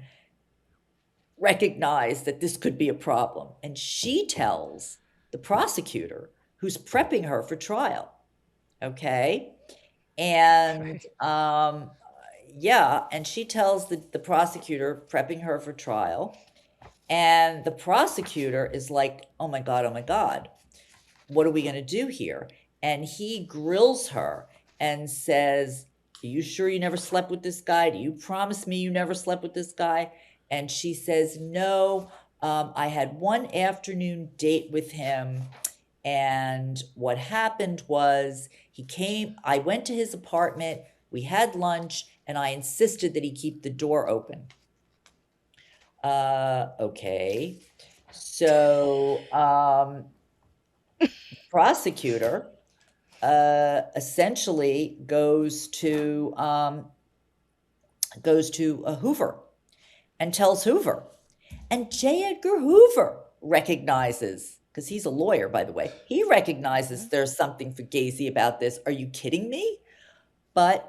[SPEAKER 3] recognized that this could be a problem, and she tells the prosecutor who's prepping her for trial. Okay? And and she tells the prosecutor prepping her for trial, and the prosecutor is like, oh my God, what are we going to do here? And he grills her and says, are you sure you never slept with this guy? Do you promise me you never slept with this guy? And she says, no, I had one afternoon date with him. And what happened was I went to his apartment, we had lunch, and I insisted that he keep the door open. Okay. So, prosecutor essentially goes to Hoover and tells Hoover, and J. Edgar Hoover recognizes, because he's a lawyer, by the way, he recognizes there's something fugazi about this. Are you kidding me? But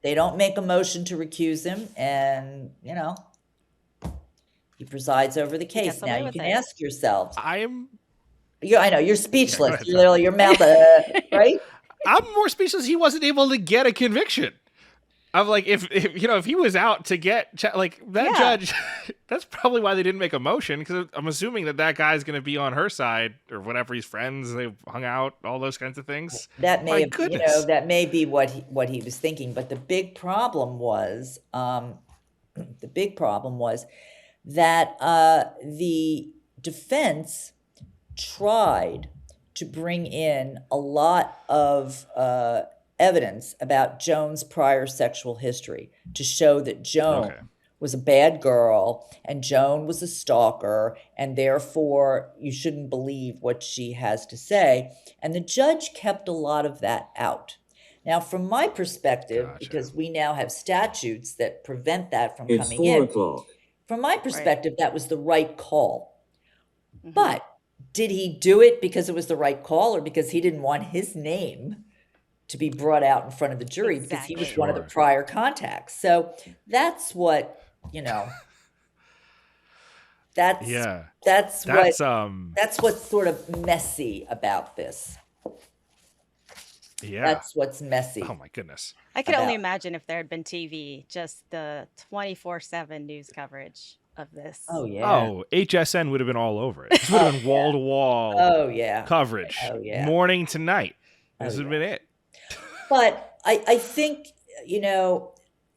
[SPEAKER 3] they don't make a motion to recuse him, and he presides over the case. Now you can ask yourself, I know you're speechless.
[SPEAKER 1] Yeah,
[SPEAKER 3] Your mouth, right?
[SPEAKER 1] I'm more speechless. He wasn't able to get a conviction. I'm like, if he was out to get judge, that's probably why they didn't make a motion, because I'm assuming that guy's going to be on her side or whatever. He's friends, they hung out, all those kinds of things.
[SPEAKER 3] That may that may be what he was thinking. But the big problem was that the defense tried to bring in a lot of evidence about Joan's prior sexual history to show that Joan was a bad girl and Joan was a stalker, and therefore you shouldn't believe what she has to say. And the judge kept a lot of that out. Now, from my perspective, because we now have statutes that prevent that from coming in, from my perspective, that was the right call. But did he do it because it was the right call, or because he didn't want his name to be brought out in front of the jury because he was one of the prior contacts? So that's what, that's what's sort of messy about this.
[SPEAKER 1] Yeah.
[SPEAKER 3] That's what's messy.
[SPEAKER 1] Oh my goodness.
[SPEAKER 2] I could only imagine if there had been TV, just the 24/7 news coverage of this.
[SPEAKER 3] Oh yeah.
[SPEAKER 1] Oh, HSN would have been all over it. This would have been wall to wall.
[SPEAKER 3] Oh yeah.
[SPEAKER 1] Coverage.
[SPEAKER 3] Oh yeah.
[SPEAKER 1] Morning to night. This would have been it.
[SPEAKER 3] But I think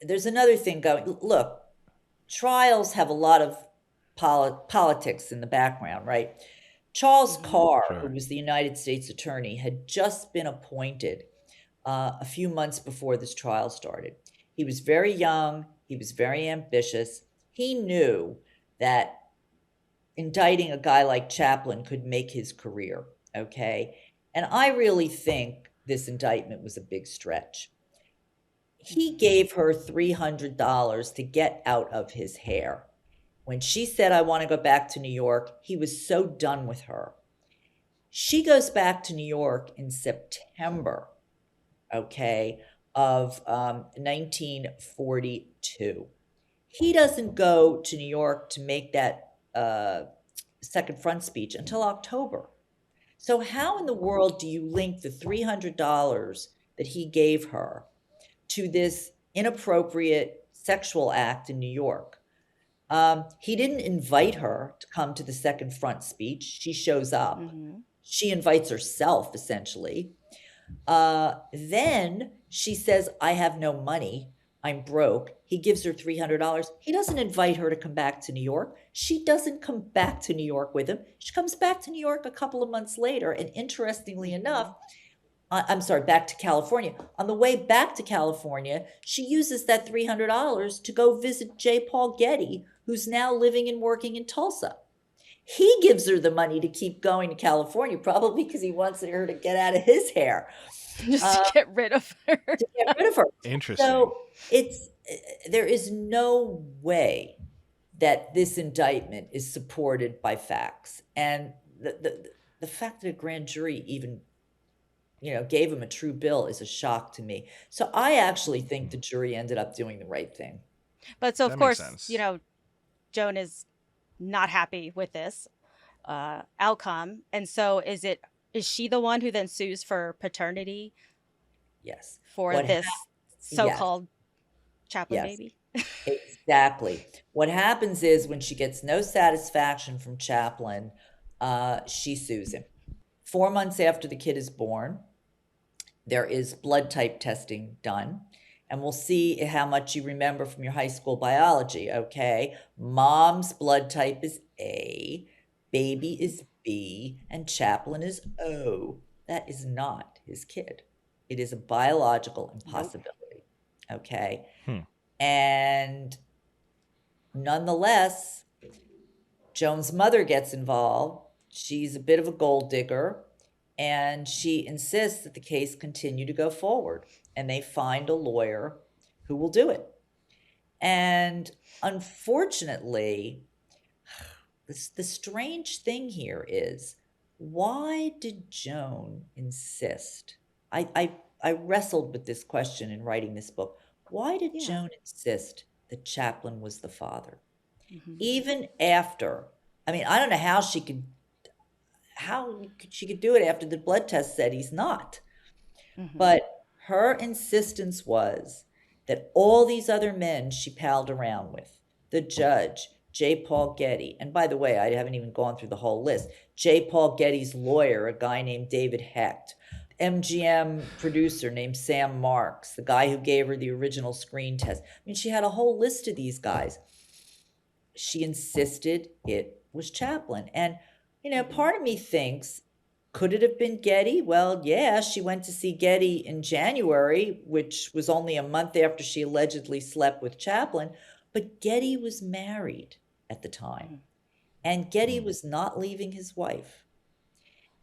[SPEAKER 3] there's another thing going. Look, trials have a lot of politics in the background, right? Charles Carr, who was the United States Attorney, had just been appointed a few months before this trial started. He was very young. He was very ambitious. He knew that indicting a guy like Chaplin could make his career, okay? And I really think this indictment was a big stretch. He gave her $300 to get out of his hair. When she said, I want to go back to New York, he was so done with her. She goes back to New York in September, of 1942. He doesn't go to New York to make that second front speech until October. So how in the world do you link the $300 that he gave her to this inappropriate sexual act in New York? He didn't invite her to come to the second front speech. She shows up.
[SPEAKER 2] Mm-hmm.
[SPEAKER 3] She invites herself, essentially. Then she says, I have no money. I'm broke. He gives her $300. He doesn't invite her to come back to New York. She doesn't come back to New York with him. She comes back to New York a couple of months later. And interestingly enough, I'm sorry, back to California. On the way back to California, she uses that $300 to go visit J. Paul Getty, who's now living and working in Tulsa. He gives her the money to keep going to California, probably because he wants her to get out of his hair.
[SPEAKER 2] Just to get rid of her.
[SPEAKER 3] To get rid of her.
[SPEAKER 1] Interesting.
[SPEAKER 3] So there is no way that this indictment is supported by facts. And the fact that a grand jury even gave him a true bill is a shock to me. So I actually think the jury ended up doing the right thing.
[SPEAKER 2] But so, of course,
[SPEAKER 1] sense.
[SPEAKER 2] Joan is not happy with this outcome. And so is she the one who then sues for paternity?
[SPEAKER 3] Yes.
[SPEAKER 2] For this so-called Chaplin baby?
[SPEAKER 3] Exactly. What happens is when she gets no satisfaction from Chaplin, she sues him. 4 months after the kid is born, there is blood type testing done. And we'll see how much you remember from your high school biology, okay? Mom's blood type is A, baby is B, and Chaplin is O. That is not his kid. It is a biological impossibility, okay? And nonetheless, Joan's mother gets involved. She's a bit of a gold digger, and she insists that the case continue to go forward. And they find a lawyer who will do it. And unfortunately, the strange thing here is, why did Joan insist? I wrestled with this question in writing this book. Why did Joan insist that Chaplin was the father? Mm-hmm. Even after, I don't know how she could do it after the blood test said he's not. Mm-hmm. But her insistence was that all these other men she palled around with, the judge, J. Paul Getty, and by the way, I haven't even gone through the whole list, J. Paul Getty's lawyer, a guy named David Hecht, MGM producer named Sam Marks, the guy who gave her the original screen test. She had a whole list of these guys. She insisted it was Chaplin. And, part of me thinks, could it have been Getty? Well, yeah, she went to see Getty in January, which was only a month after she allegedly slept with Chaplin. But Getty was married at the time. And Getty was not leaving his wife.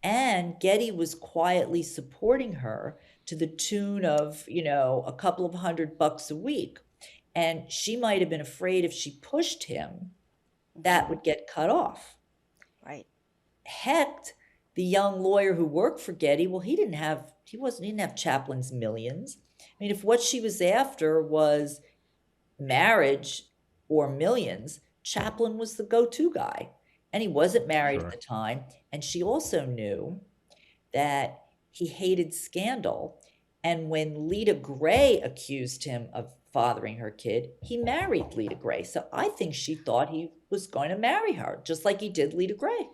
[SPEAKER 3] And Getty was quietly supporting her to the tune of, a couple of $100 a week. And she might have been afraid if she pushed him, that would get cut off.
[SPEAKER 2] Right.
[SPEAKER 3] Hecht, the young lawyer who worked for Getty, well, he didn't have Chaplin's millions. If what she was after was marriage or millions, Chaplin was the go-to guy. And he wasn't married at the time. And she also knew that he hated scandal. And when Lita Gray accused him of fathering her kid, he married Lita Gray. So I think she thought he was going to marry her, just like he did Lita Gray.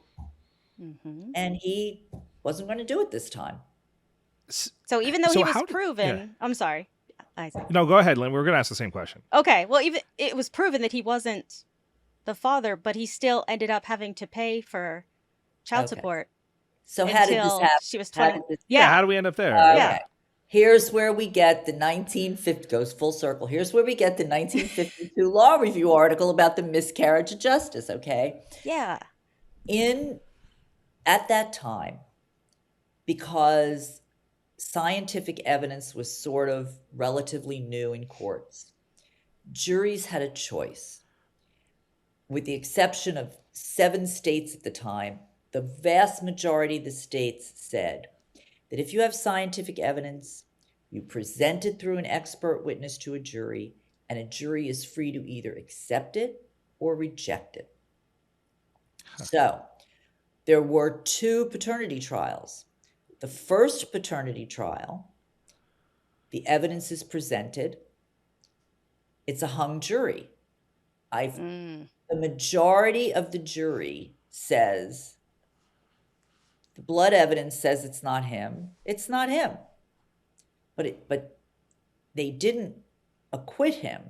[SPEAKER 3] Mm-hmm. And he wasn't going to do it this time.
[SPEAKER 2] So even though he was proven, I'm sorry, Isaac.
[SPEAKER 1] No, go ahead, Lynn. We're going to ask the same question.
[SPEAKER 2] Okay. Well, even it was proven that he wasn't the father, but he still ended up having to pay for child support.
[SPEAKER 3] So how did this happen?
[SPEAKER 2] She was 20.
[SPEAKER 1] How do we end up there?
[SPEAKER 3] Yeah. Here's where we get the 1950, goes full circle. Here's where we get the 1952 Law Review article about the miscarriage of justice, okay?
[SPEAKER 2] Yeah.
[SPEAKER 3] At that time, because scientific evidence was sort of relatively new in courts, juries had a choice. With the exception of 7 states at the time, the vast majority of the states said that if you have scientific evidence, you present it through an expert witness to a jury, and a jury is free to either accept it or reject it. So there were 2 paternity trials. The first paternity trial, the evidence is presented. It's a hung jury. The majority of the jury says the blood evidence says it's not him. It's not him. But they didn't acquit him.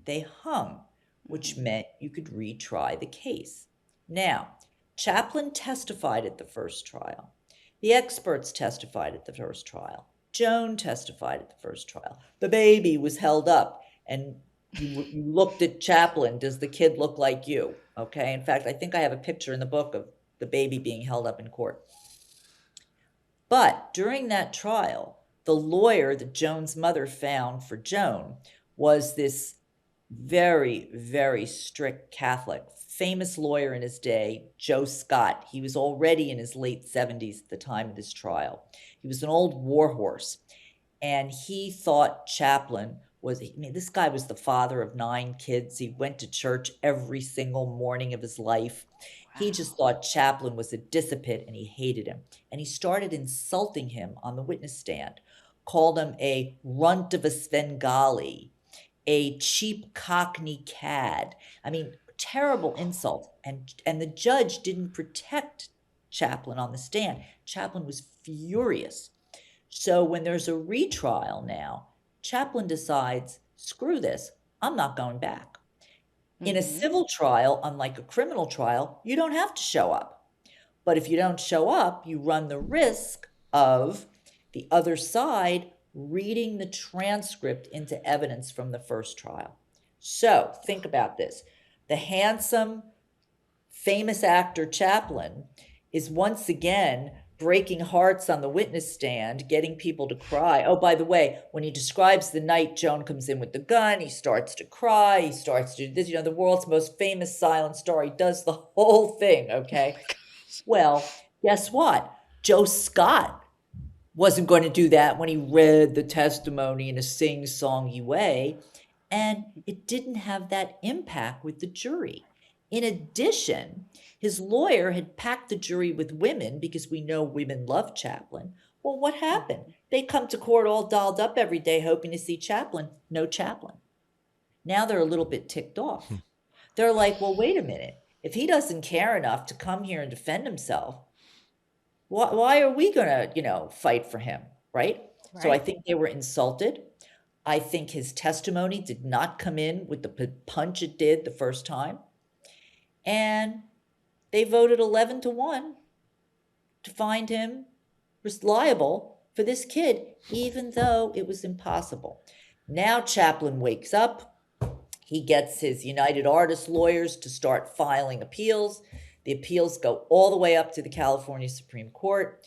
[SPEAKER 3] They hung, which meant you could retry the case. Now, Chaplin testified at the first trial. The experts testified at the first trial. Joan testified at the first trial. The baby was held up, and you looked at Chaplin. Does the kid look like you? Okay. In fact, I think I have a picture in the book of the baby being held up in court. But during that trial, the lawyer that Joan's mother found for Joan was this very, very strict Catholic, famous lawyer in his day, Joe Scott. He was already in his late 70s at the time of this trial. He was an old warhorse, and he thought Chaplin was, this guy was the father of 9 kids. He went to church every single morning of his life. He just thought Chaplin was a dissipate, and he hated him. And he started insulting him on the witness stand, called him a runt of a Svengali, a cheap Cockney cad. Terrible insult. And the judge didn't protect Chaplin on the stand. Chaplin was furious. So when there's a retrial now, Chaplin decides, screw this, I'm not going back. In a civil trial, unlike a criminal trial, you don't have to show up. But if you don't show up, you run the risk of the other side reading the transcript into evidence from the first trial. So think about this. The handsome, famous actor Chaplin is once again breaking hearts on the witness stand, getting people to cry. Oh, by the way, when he describes the night Joan comes in with the gun, he starts to cry, he starts to do this, the world's most famous silent star. He does the whole thing, okay? Well, guess what? Joe Scott wasn't going to do that when he read the testimony in a sing-songy way, and it didn't have that impact with the jury. In addition, his lawyer had packed the jury with women because we know women love Chaplin. Well, what happened? They come to court all dolled up every day hoping to see Chaplin. No Chaplin. Now they're a little bit ticked off. They're like, well, wait a minute. If he doesn't care enough to come here and defend himself, why are we going to, fight for him, right? So I think they were insulted. I think his testimony did not come in with the punch it did the first time. And they voted 11-1 to find him liable for this kid, even though it was impossible. Now Chaplin wakes up. He gets his United Artists lawyers to start filing appeals. The appeals go all the way up to the California Supreme Court.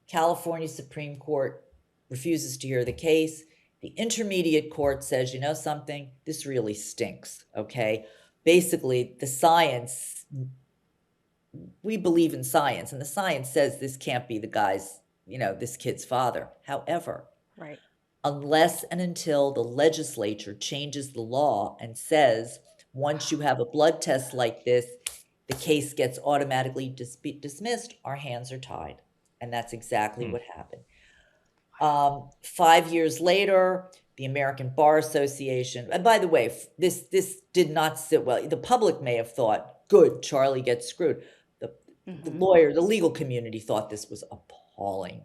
[SPEAKER 3] California Supreme Court refuses to hear the case. The intermediate court says, you know something? This really stinks, okay? Basically, the science, we believe in science, and the science says this can't be the guy's, this kid's father. However, unless and until the legislature changes the law and says, once you have a blood test like this, the case gets automatically dismissed, our hands are tied. And that's exactly what happened. 5 years later, the American Bar Association, and by the way, this did not sit well. The public may have thought, good, Charlie gets screwed. The lawyer, the legal community thought this was appalling.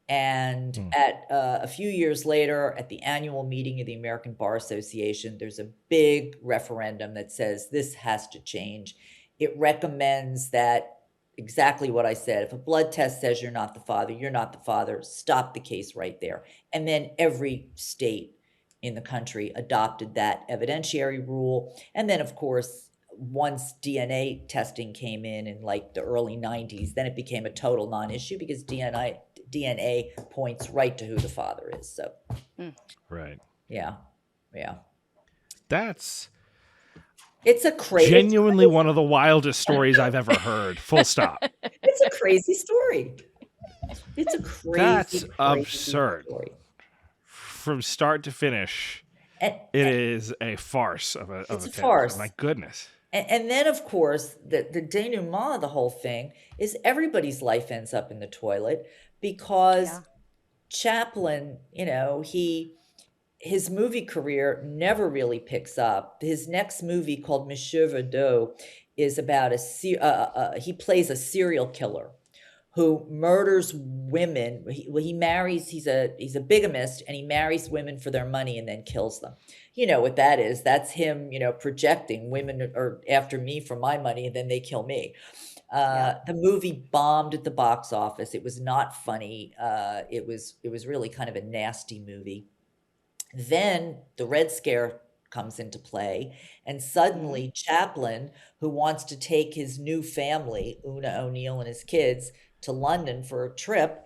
[SPEAKER 3] And at a few years later, at the annual meeting of the American Bar Association, there's a big referendum that says this has to change. It recommends that exactly what I said. If a blood test says you're not the father, you're not the father, stop the case right there. And then every state in the country adopted that evidentiary rule. And then, of course, once DNA testing came in like the early 90s, then it became a total non-issue because DNA points right to who the father is. So,
[SPEAKER 1] right.
[SPEAKER 3] Yeah.
[SPEAKER 1] It's a crazy, genuinely one of the wildest stories I've ever heard. Full stop.
[SPEAKER 3] It's a crazy story. It's a crazy,
[SPEAKER 1] that's
[SPEAKER 3] crazy
[SPEAKER 1] absurd.
[SPEAKER 3] Story.
[SPEAKER 1] From start to finish, it is a farce of a
[SPEAKER 3] farce.
[SPEAKER 1] My goodness.
[SPEAKER 3] And then, of course, the denouement of the whole thing is everybody's life ends up in the toilet because
[SPEAKER 2] Yeah.
[SPEAKER 3] Chaplin, his movie career never really picks up. His next movie called Monsieur Verdot is about he plays a serial killer who murders women. He marries. He's a bigamist, and he marries women for their money and then kills them. You know what that is? That's him, projecting women are after me for my money, and then they kill me.
[SPEAKER 2] Yeah.
[SPEAKER 3] The movie bombed at the box office. It was not funny. It was really kind of a nasty movie. Then the Red Scare comes into play, and
[SPEAKER 2] Mhm.
[SPEAKER 3] suddenly Chaplin, who wants to take his new family, Una O'Neill and his kids, to London for a trip.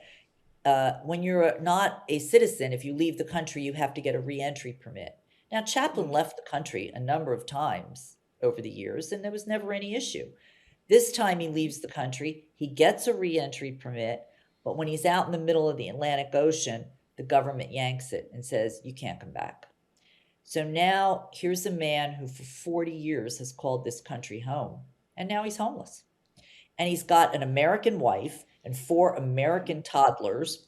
[SPEAKER 3] When you're not a citizen, if you leave the country, you have to get a re-entry permit. Now, Chaplin
[SPEAKER 2] Mm.
[SPEAKER 3] left the country a number of times over the years, and there was never any issue. This time he
[SPEAKER 2] Mhm.
[SPEAKER 3] leaves the country, he gets a re-entry permit, but when he's out in the middle of the Atlantic Ocean, the government yanks it and says, you can't come back. So now here's a man who for 40 years has called this country home, and now he's homeless. And he's got an American wife and 4 American toddlers,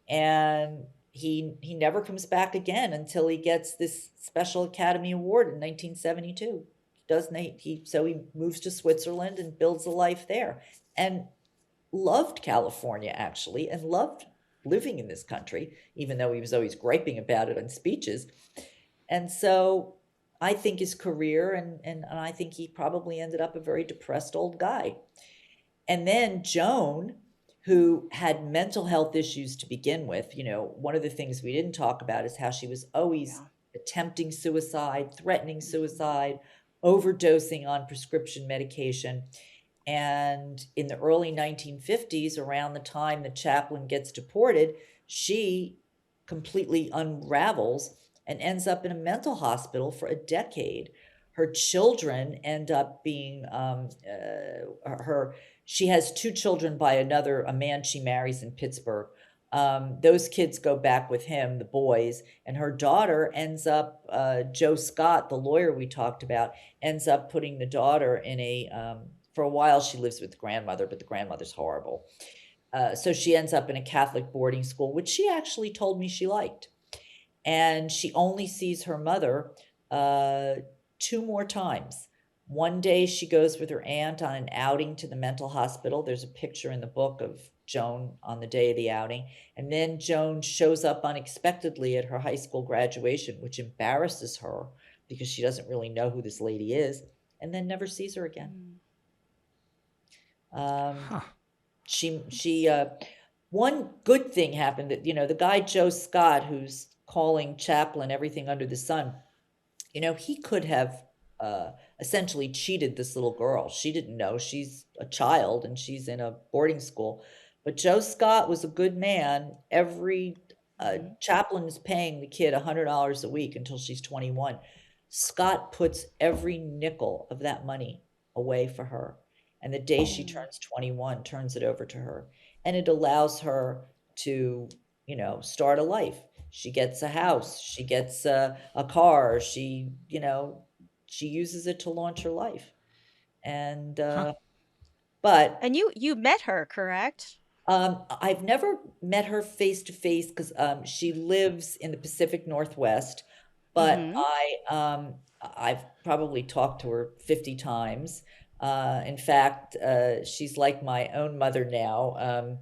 [SPEAKER 3] and he never comes back again until he gets this Special Academy Award in 1972. Doesn't he? So he moves to Switzerland and builds a life there, and loved California actually, and loved living in this country, even though he was always griping about it in speeches. And so I think his career, and I think he probably ended up a very depressed old guy. And then Joan, who had mental health issues to begin with, one of the things we didn't talk about is how she was always
[SPEAKER 2] Yeah.
[SPEAKER 3] attempting suicide, threatening
[SPEAKER 2] Mhm.
[SPEAKER 3] suicide, overdosing on prescription medication. And in the early 1950s, around the time that Chaplin gets deported, she completely unravels and ends up in a mental hospital for a decade. Her children end up being her. She has 2 children by a man she marries in Pittsburgh. Those kids go back with him, the boys, and her daughter ends up. Joe Scott, the lawyer we talked about, ends up putting the daughter in for a while she lives with the grandmother, but the grandmother's horrible. So she ends up in a Catholic boarding school, which she actually told me she liked. And she only sees her mother 2 more times. One day she goes with her aunt on an outing to the mental hospital. There's a picture in the book of Joan on the day of the outing. And then Joan shows up unexpectedly at her high school graduation, which embarrasses her because she doesn't really know who this lady is, and then never sees her again.
[SPEAKER 2] Mm.
[SPEAKER 3] Um,
[SPEAKER 1] Huh.
[SPEAKER 3] she one good thing happened that, the guy Joe Scott, who's calling Chaplin everything under the sun, he could have essentially cheated this little girl. She didn't know. She's a child and she's in a boarding school. But Joe Scott was a good man.
[SPEAKER 2] Mhm.
[SPEAKER 3] Chaplin is paying the kid $100 a week until she's 21. Scott puts every nickel of that money away for her. And the day she
[SPEAKER 2] Mm.
[SPEAKER 3] turns 21, turns it over to her. And it allows her to, start a life. She gets a
[SPEAKER 2] Yeah.
[SPEAKER 3] house, she gets a car, she uses it to launch her life. And
[SPEAKER 1] Huh.
[SPEAKER 3] but
[SPEAKER 2] And you met her, correct?
[SPEAKER 3] I've never met her face to face because she lives in the Pacific Northwest, but
[SPEAKER 2] Mhm.
[SPEAKER 3] I've probably talked to her 50 times. In fact, she's like my own mother now.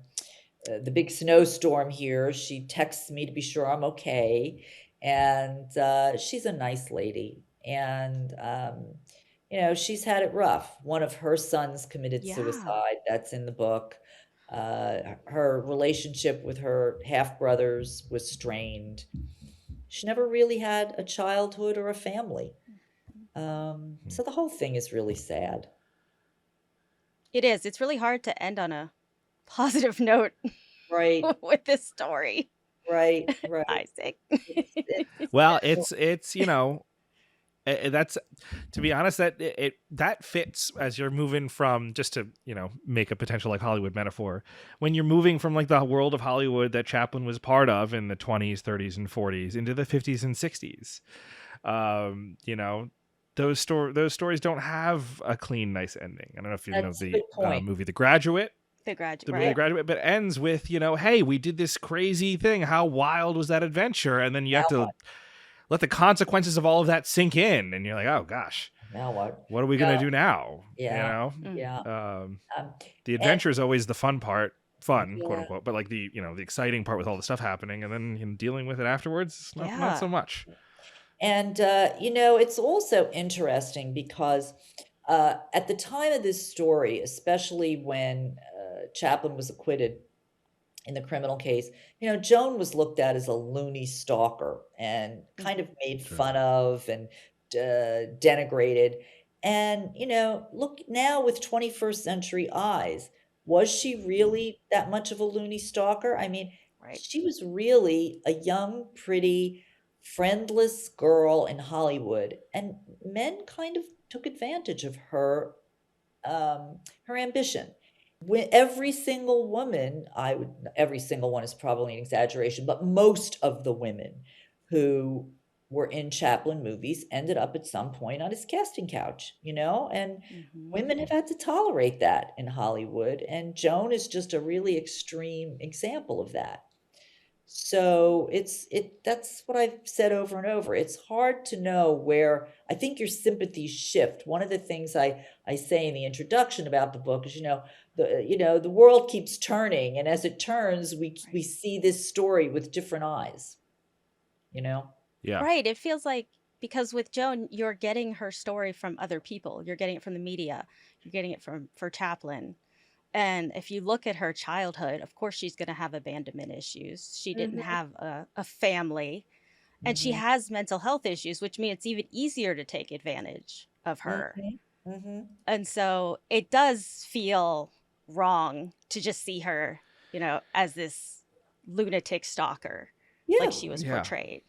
[SPEAKER 3] The big snowstorm here, she texts me to be sure I'm okay, and she's a nice lady. And she's had it rough. One of her sons committed
[SPEAKER 2] Yeah.
[SPEAKER 3] suicide. That's in the book. Her relationship with her half brothers was strained. She never really had a childhood or a family.
[SPEAKER 1] Hmm.
[SPEAKER 3] So the whole thing is really sad.
[SPEAKER 2] It is. It's really hard to end on a positive note
[SPEAKER 3] Right,
[SPEAKER 2] with this story,
[SPEAKER 3] right, right.
[SPEAKER 2] Isaac.
[SPEAKER 3] It's
[SPEAKER 1] Well,
[SPEAKER 3] well,
[SPEAKER 1] that's, to be honest, that fits as you're moving from, just to make a potential like Hollywood metaphor, when you're moving from like the world of Hollywood that Chaplin was part of in the 20s, 30s, and 40s into the 50s and 60s. You know, those stories don't have a clean, nice ending. I don't know if you know
[SPEAKER 3] That's a
[SPEAKER 1] the
[SPEAKER 3] good point.
[SPEAKER 1] movie The Graduate.
[SPEAKER 2] The Graduate,
[SPEAKER 1] The movie The
[SPEAKER 2] right?
[SPEAKER 1] Graduate, but ends with, hey, we did this crazy thing. How wild was that adventure? And then you have
[SPEAKER 3] Now
[SPEAKER 1] to
[SPEAKER 3] what?
[SPEAKER 1] let the consequences of all of that sink in, and you're like, oh gosh,
[SPEAKER 3] Now what?
[SPEAKER 1] what are we gonna do now?
[SPEAKER 3] Yeah,
[SPEAKER 2] Mm.
[SPEAKER 3] yeah. Um,
[SPEAKER 1] The
[SPEAKER 3] and
[SPEAKER 1] adventure is always the fun part, quote
[SPEAKER 3] yeah,
[SPEAKER 1] unquote, but like the exciting part with all the stuff happening, and then dealing with it afterwards, not so
[SPEAKER 2] Yeah.
[SPEAKER 1] much.
[SPEAKER 3] and it's also interesting because at the time of this story, especially when Chaplin was acquitted in the criminal case, Joan was looked at as a loony stalker and kind of made
[SPEAKER 1] Sure.
[SPEAKER 3] fun of and denigrated. And, look now with 21st century eyes, was she really that much of a loony stalker? I mean,
[SPEAKER 2] Right.
[SPEAKER 3] she was really a young, pretty, friendless girl in Hollywood, and men kind of took advantage of her ambition. Every single woman, every single one is probably an exaggeration, but most of the women who were in Chaplin movies ended up at some point on his casting couch, and women have had to tolerate that in Hollywood. And Joan is just a really extreme example of that. So that's what I've said over and over. It's hard to know where I think your sympathies shift. One of the things I say in the introduction about the book is, the world keeps turning, and as it turns, we see this story with different eyes.
[SPEAKER 1] Yeah.
[SPEAKER 2] Right. It feels like, because with Joan, you're getting her story from other people. You're getting it from the media. You're getting it for Chaplin. And if you look at her childhood, of course, she's going to have abandonment issues. She didn't
[SPEAKER 3] Mhm,
[SPEAKER 2] have a family, and she
[SPEAKER 3] mhm,
[SPEAKER 2] has mental health issues, which means it's even easier to take advantage of her.
[SPEAKER 3] mhm, mhm.
[SPEAKER 2] And so it does feel wrong to just see her, as this lunatic stalker, like
[SPEAKER 3] Yeah,
[SPEAKER 2] she was
[SPEAKER 1] Yeah.
[SPEAKER 2] portrayed.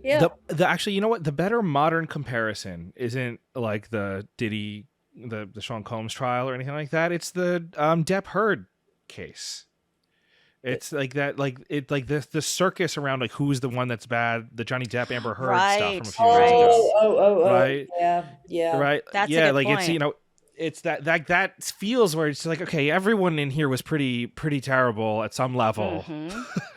[SPEAKER 3] yeah.
[SPEAKER 1] The actually, you know what? The better modern comparison isn't like the Diddy, the Sean Combs trial or anything like that. It's the Depp Heard case. It's like that, like the circus around like who's the one that's bad, the Johnny Depp Amber Heard stuff from a
[SPEAKER 2] Right,
[SPEAKER 1] few years
[SPEAKER 2] right.
[SPEAKER 1] ago,
[SPEAKER 3] Oh,
[SPEAKER 1] right?
[SPEAKER 3] yeah, yeah.
[SPEAKER 1] Right?
[SPEAKER 2] That's a
[SPEAKER 1] Yeah,
[SPEAKER 2] good
[SPEAKER 1] like it's
[SPEAKER 2] point.
[SPEAKER 1] it's that feels where it's like, okay, everyone in here was pretty terrible at some level,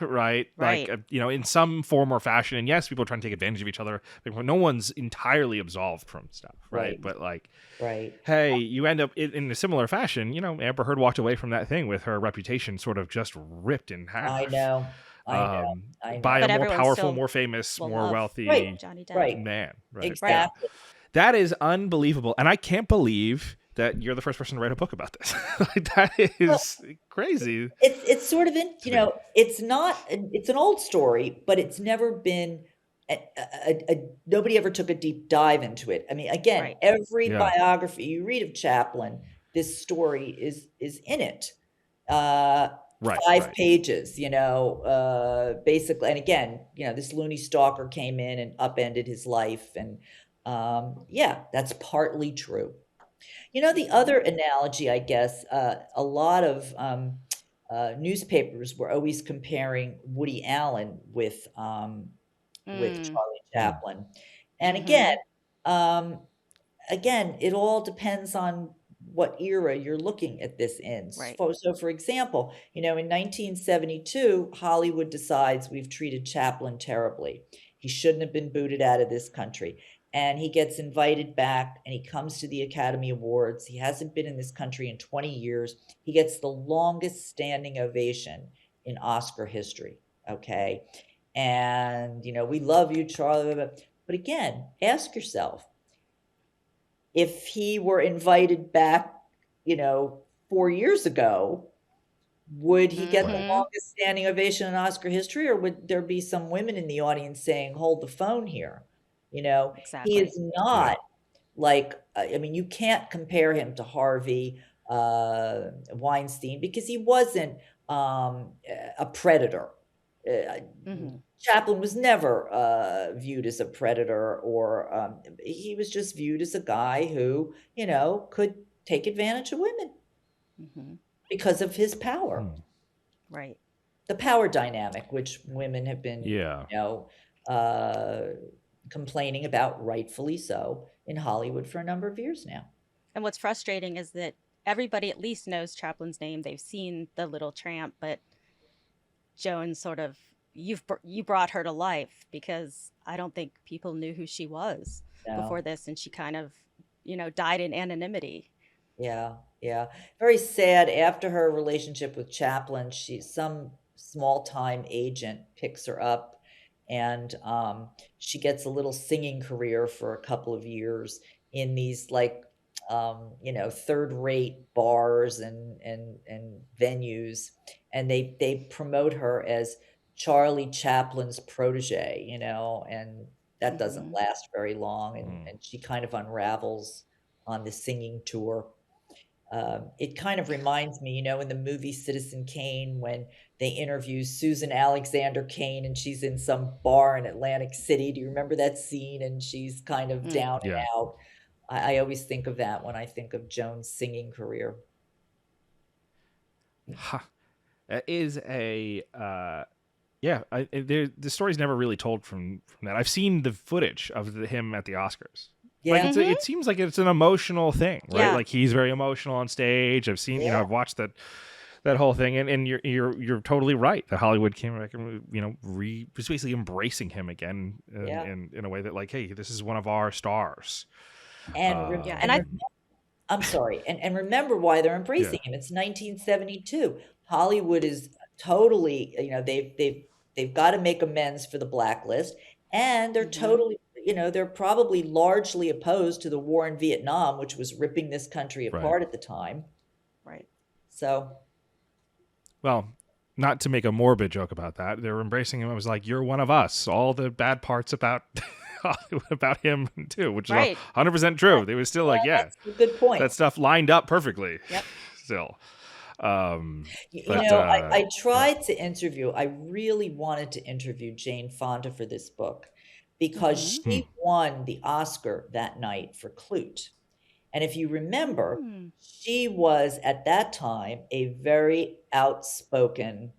[SPEAKER 1] right? Like
[SPEAKER 2] Right.
[SPEAKER 1] in some form or fashion. And yes, people are trying to take advantage of each other. But no one's entirely absolved from stuff, right?
[SPEAKER 3] Right,
[SPEAKER 1] But like,
[SPEAKER 3] right.
[SPEAKER 1] hey, you end up in a similar fashion. Amber Heard walked away from that thing with her reputation sort of just ripped in
[SPEAKER 3] I
[SPEAKER 1] half,
[SPEAKER 3] know, I know, I
[SPEAKER 1] by
[SPEAKER 3] know.
[SPEAKER 1] a
[SPEAKER 2] But
[SPEAKER 1] more
[SPEAKER 2] everyone
[SPEAKER 1] powerful,
[SPEAKER 2] still
[SPEAKER 1] more famous,
[SPEAKER 2] will
[SPEAKER 1] more
[SPEAKER 2] love
[SPEAKER 3] Right,
[SPEAKER 1] wealthy
[SPEAKER 2] Johnny Depp.
[SPEAKER 3] right,
[SPEAKER 1] man, right? Yeah.
[SPEAKER 3] exactly.
[SPEAKER 1] That is unbelievable. And I can't believe that you're the first person to write a book about this. Like, that
[SPEAKER 3] Well,
[SPEAKER 1] is crazy
[SPEAKER 3] it's sort of in,
[SPEAKER 1] to me.
[SPEAKER 3] it's not, it's an old story, but it's never been, nobody ever took a deep dive into it. I mean, again,
[SPEAKER 2] Right.
[SPEAKER 3] every
[SPEAKER 1] Yeah.
[SPEAKER 3] biography you read of Chaplin, this story is in it. Uh,
[SPEAKER 1] Right.
[SPEAKER 3] 5
[SPEAKER 1] Right.
[SPEAKER 3] pages, basically. And again, this loony stalker came in and upended his life. And yeah, that's partly true. The other analogy, I guess, a lot of newspapers were always comparing Woody Allen with
[SPEAKER 2] Mm.
[SPEAKER 3] Charlie
[SPEAKER 1] Hmm.
[SPEAKER 3] Chaplin. And again, it all depends on what era you're looking at this in.
[SPEAKER 2] Right.
[SPEAKER 3] So for example, in 1972, Hollywood decides we've treated Chaplin terribly. He shouldn't have been booted out of this country. And he gets invited back and he comes to the Academy Awards. He hasn't been in this country in 20 years. He gets the longest standing ovation in Oscar history. Okay. And, we love you, Charlie. But again, ask yourself, if he were invited back, 4 years ago, would he get the
[SPEAKER 1] Right.
[SPEAKER 3] longest standing ovation in Oscar history, or would there be some women in the audience saying, "Hold the phone here"? He
[SPEAKER 2] Exactly.
[SPEAKER 3] is
[SPEAKER 1] Yeah.
[SPEAKER 3] not like, I mean, you can't compare him to Harvey Weinstein because he wasn't a predator. Chaplin was never viewed as a predator, or he was just viewed as a guy who, could take advantage of women because of his power.
[SPEAKER 1] Hmm.
[SPEAKER 2] Right.
[SPEAKER 3] The power dynamic, which women have been,
[SPEAKER 1] Yeah.
[SPEAKER 3] complaining about, rightfully so, in Hollywood for a number of years now.
[SPEAKER 2] And what's frustrating is that everybody at least knows Chaplin's name. They've seen The Little Tramp, but Joan sort of, you brought her to life, because I don't think people knew who she was before this, and she kind of, died in anonymity.
[SPEAKER 3] Yeah, yeah. Very sad. After her relationship with Chaplin, some small-time agent picks her up, and she gets a little singing career for a couple of years in these like third-rate bars and venues, and they promote her as Charlie Chaplin's protege, and that doesn't last very long, and she kind of unravels on the singing tour. It kind of reminds me, in the movie Citizen Kane, when they interview Susan Alexander Kane and she's in some bar in Atlantic City. Do you remember that scene? And she's kind of down and out. I always think of that when I think of Joan's singing career.
[SPEAKER 1] That is a the story's never really told from that. I've seen the footage of him at the Oscars.
[SPEAKER 3] Yeah.
[SPEAKER 1] Like it seems like it's an emotional thing, right? Yeah. Like he's very emotional on stage. I've seen, I've watched that whole thing, and you're totally right. That Hollywood came back and was basically embracing him again in a way that, like, hey, this is one of our stars.
[SPEAKER 3] And I'm sorry, and remember why they're embracing him. It's 1972. Hollywood is totally, they've got to make amends for the blacklist, and they're totally, they're probably largely opposed to the war in Vietnam, which was ripping this country apart at the time.
[SPEAKER 2] Right.
[SPEAKER 3] So,
[SPEAKER 1] well, not to make a morbid joke about that, they were embracing him. I was like, you're one of us. All the bad parts about him too, which is 100% true. They were still like,
[SPEAKER 3] that's a good point.
[SPEAKER 1] That stuff lined up perfectly.
[SPEAKER 2] Yep.
[SPEAKER 1] Still.
[SPEAKER 3] I tried to interview. I really wanted to interview Jane Fonda for this book, because she won the Oscar that night for Clute. And if you remember, she was at that time a very outspoken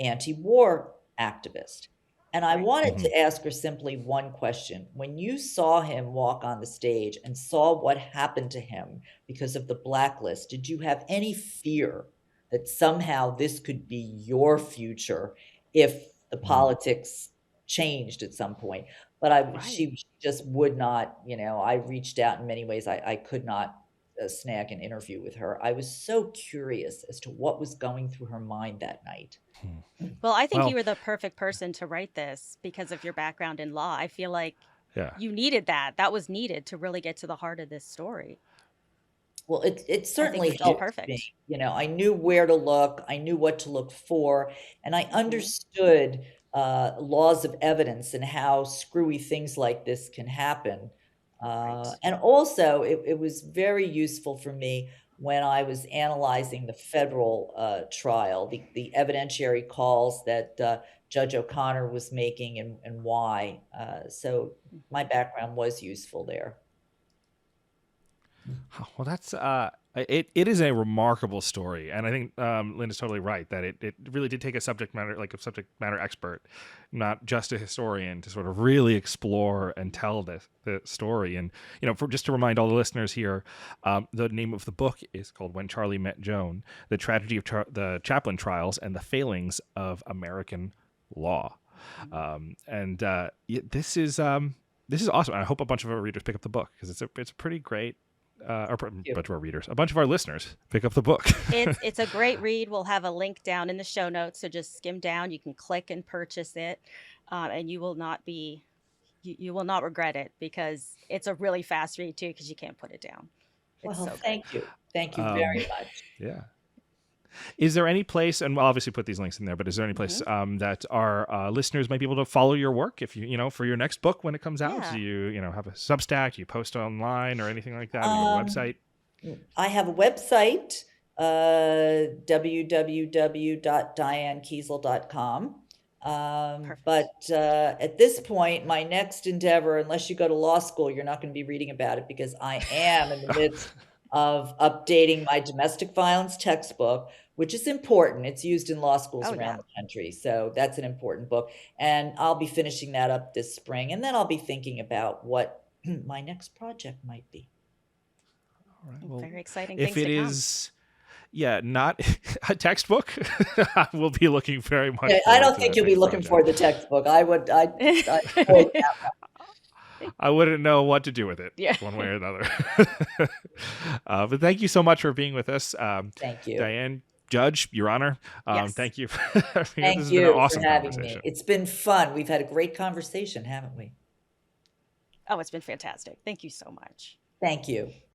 [SPEAKER 3] anti-war activist. And I wanted to ask her simply one question. When you saw him walk on the stage and saw what happened to him because of the blacklist, did you have any fear that somehow this could be your future if the politics changed at some point? But she just would not, I reached out in many ways. I could not snag an interview with her. I was so curious as to what was going through her mind that night.
[SPEAKER 2] Well, I think you were the perfect person to write this because of your background in law. I feel like you needed that. That was needed to really get to the heart of this story.
[SPEAKER 3] Well, it certainly helped me. I knew where to look. I knew what to look for. And I understood laws of evidence and how screwy things like this can happen. And also, it was very useful for me when I was analyzing the federal trial, the evidentiary calls that Judge O'Connor was making and why. So my background was useful there.
[SPEAKER 1] Well, that's it is a remarkable story, and I think Lynn is totally right that it really did take a subject matter expert, not just a historian, to sort of really explore and tell the story. And just to remind all the listeners here, the name of the book is called "When Charlie Met Joan: The Tragedy of the Chaplin Trials and the Failings of American Law." This is awesome. And I hope a bunch of our readers pick up the book, because it's a pretty great. A bunch of our readers, a bunch of our listeners, pick up the book.
[SPEAKER 2] It's a great read. We'll have a link down in the show notes, so just skim down. You can click and purchase it, and you will not regret it, because it's a really fast read too, because you can't put it down.
[SPEAKER 3] Thank you very much.
[SPEAKER 1] Yeah. Is there any place, and we'll obviously put these links in there, but is there any place that our listeners might be able to follow your work if you for your next book when it comes out? Do you have a Substack? Do you post online or anything like that? On your website?
[SPEAKER 3] I have a website, www.dianekiesel.com. But at this point, my next endeavor, unless you go to law school, you're not going to be reading about it, because I am in the midst of updating my domestic violence textbook, which is important. It's used in law schools
[SPEAKER 2] Oh,
[SPEAKER 3] around
[SPEAKER 2] yeah.
[SPEAKER 3] the country. So that's an important book. And I'll be finishing that up this spring. And then I'll be thinking about what my next project might be.
[SPEAKER 1] All right. Well,
[SPEAKER 2] Very exciting
[SPEAKER 1] if
[SPEAKER 2] things
[SPEAKER 1] it
[SPEAKER 2] to come.
[SPEAKER 1] is, yeah, not a textbook, I will be looking very much
[SPEAKER 3] Yeah, I
[SPEAKER 1] forward
[SPEAKER 3] don't
[SPEAKER 1] to
[SPEAKER 3] think
[SPEAKER 1] that
[SPEAKER 3] you'll be
[SPEAKER 1] next
[SPEAKER 3] looking for
[SPEAKER 1] project.
[SPEAKER 3] the textbook. I'd avoid that.
[SPEAKER 1] I wouldn't know what to do with it
[SPEAKER 2] Yeah.
[SPEAKER 1] one way or another. But thank you so much for being with us.
[SPEAKER 3] Thank you.
[SPEAKER 1] Diane, Judge, Your Honor,
[SPEAKER 2] Yes.
[SPEAKER 1] thank you. This
[SPEAKER 3] Thank
[SPEAKER 1] has been an
[SPEAKER 3] you for
[SPEAKER 1] awesome
[SPEAKER 3] having me.
[SPEAKER 1] conversation.
[SPEAKER 3] It's been fun. We've had a great conversation, haven't we?
[SPEAKER 2] Oh, it's been fantastic. Thank you so much.
[SPEAKER 3] Thank you.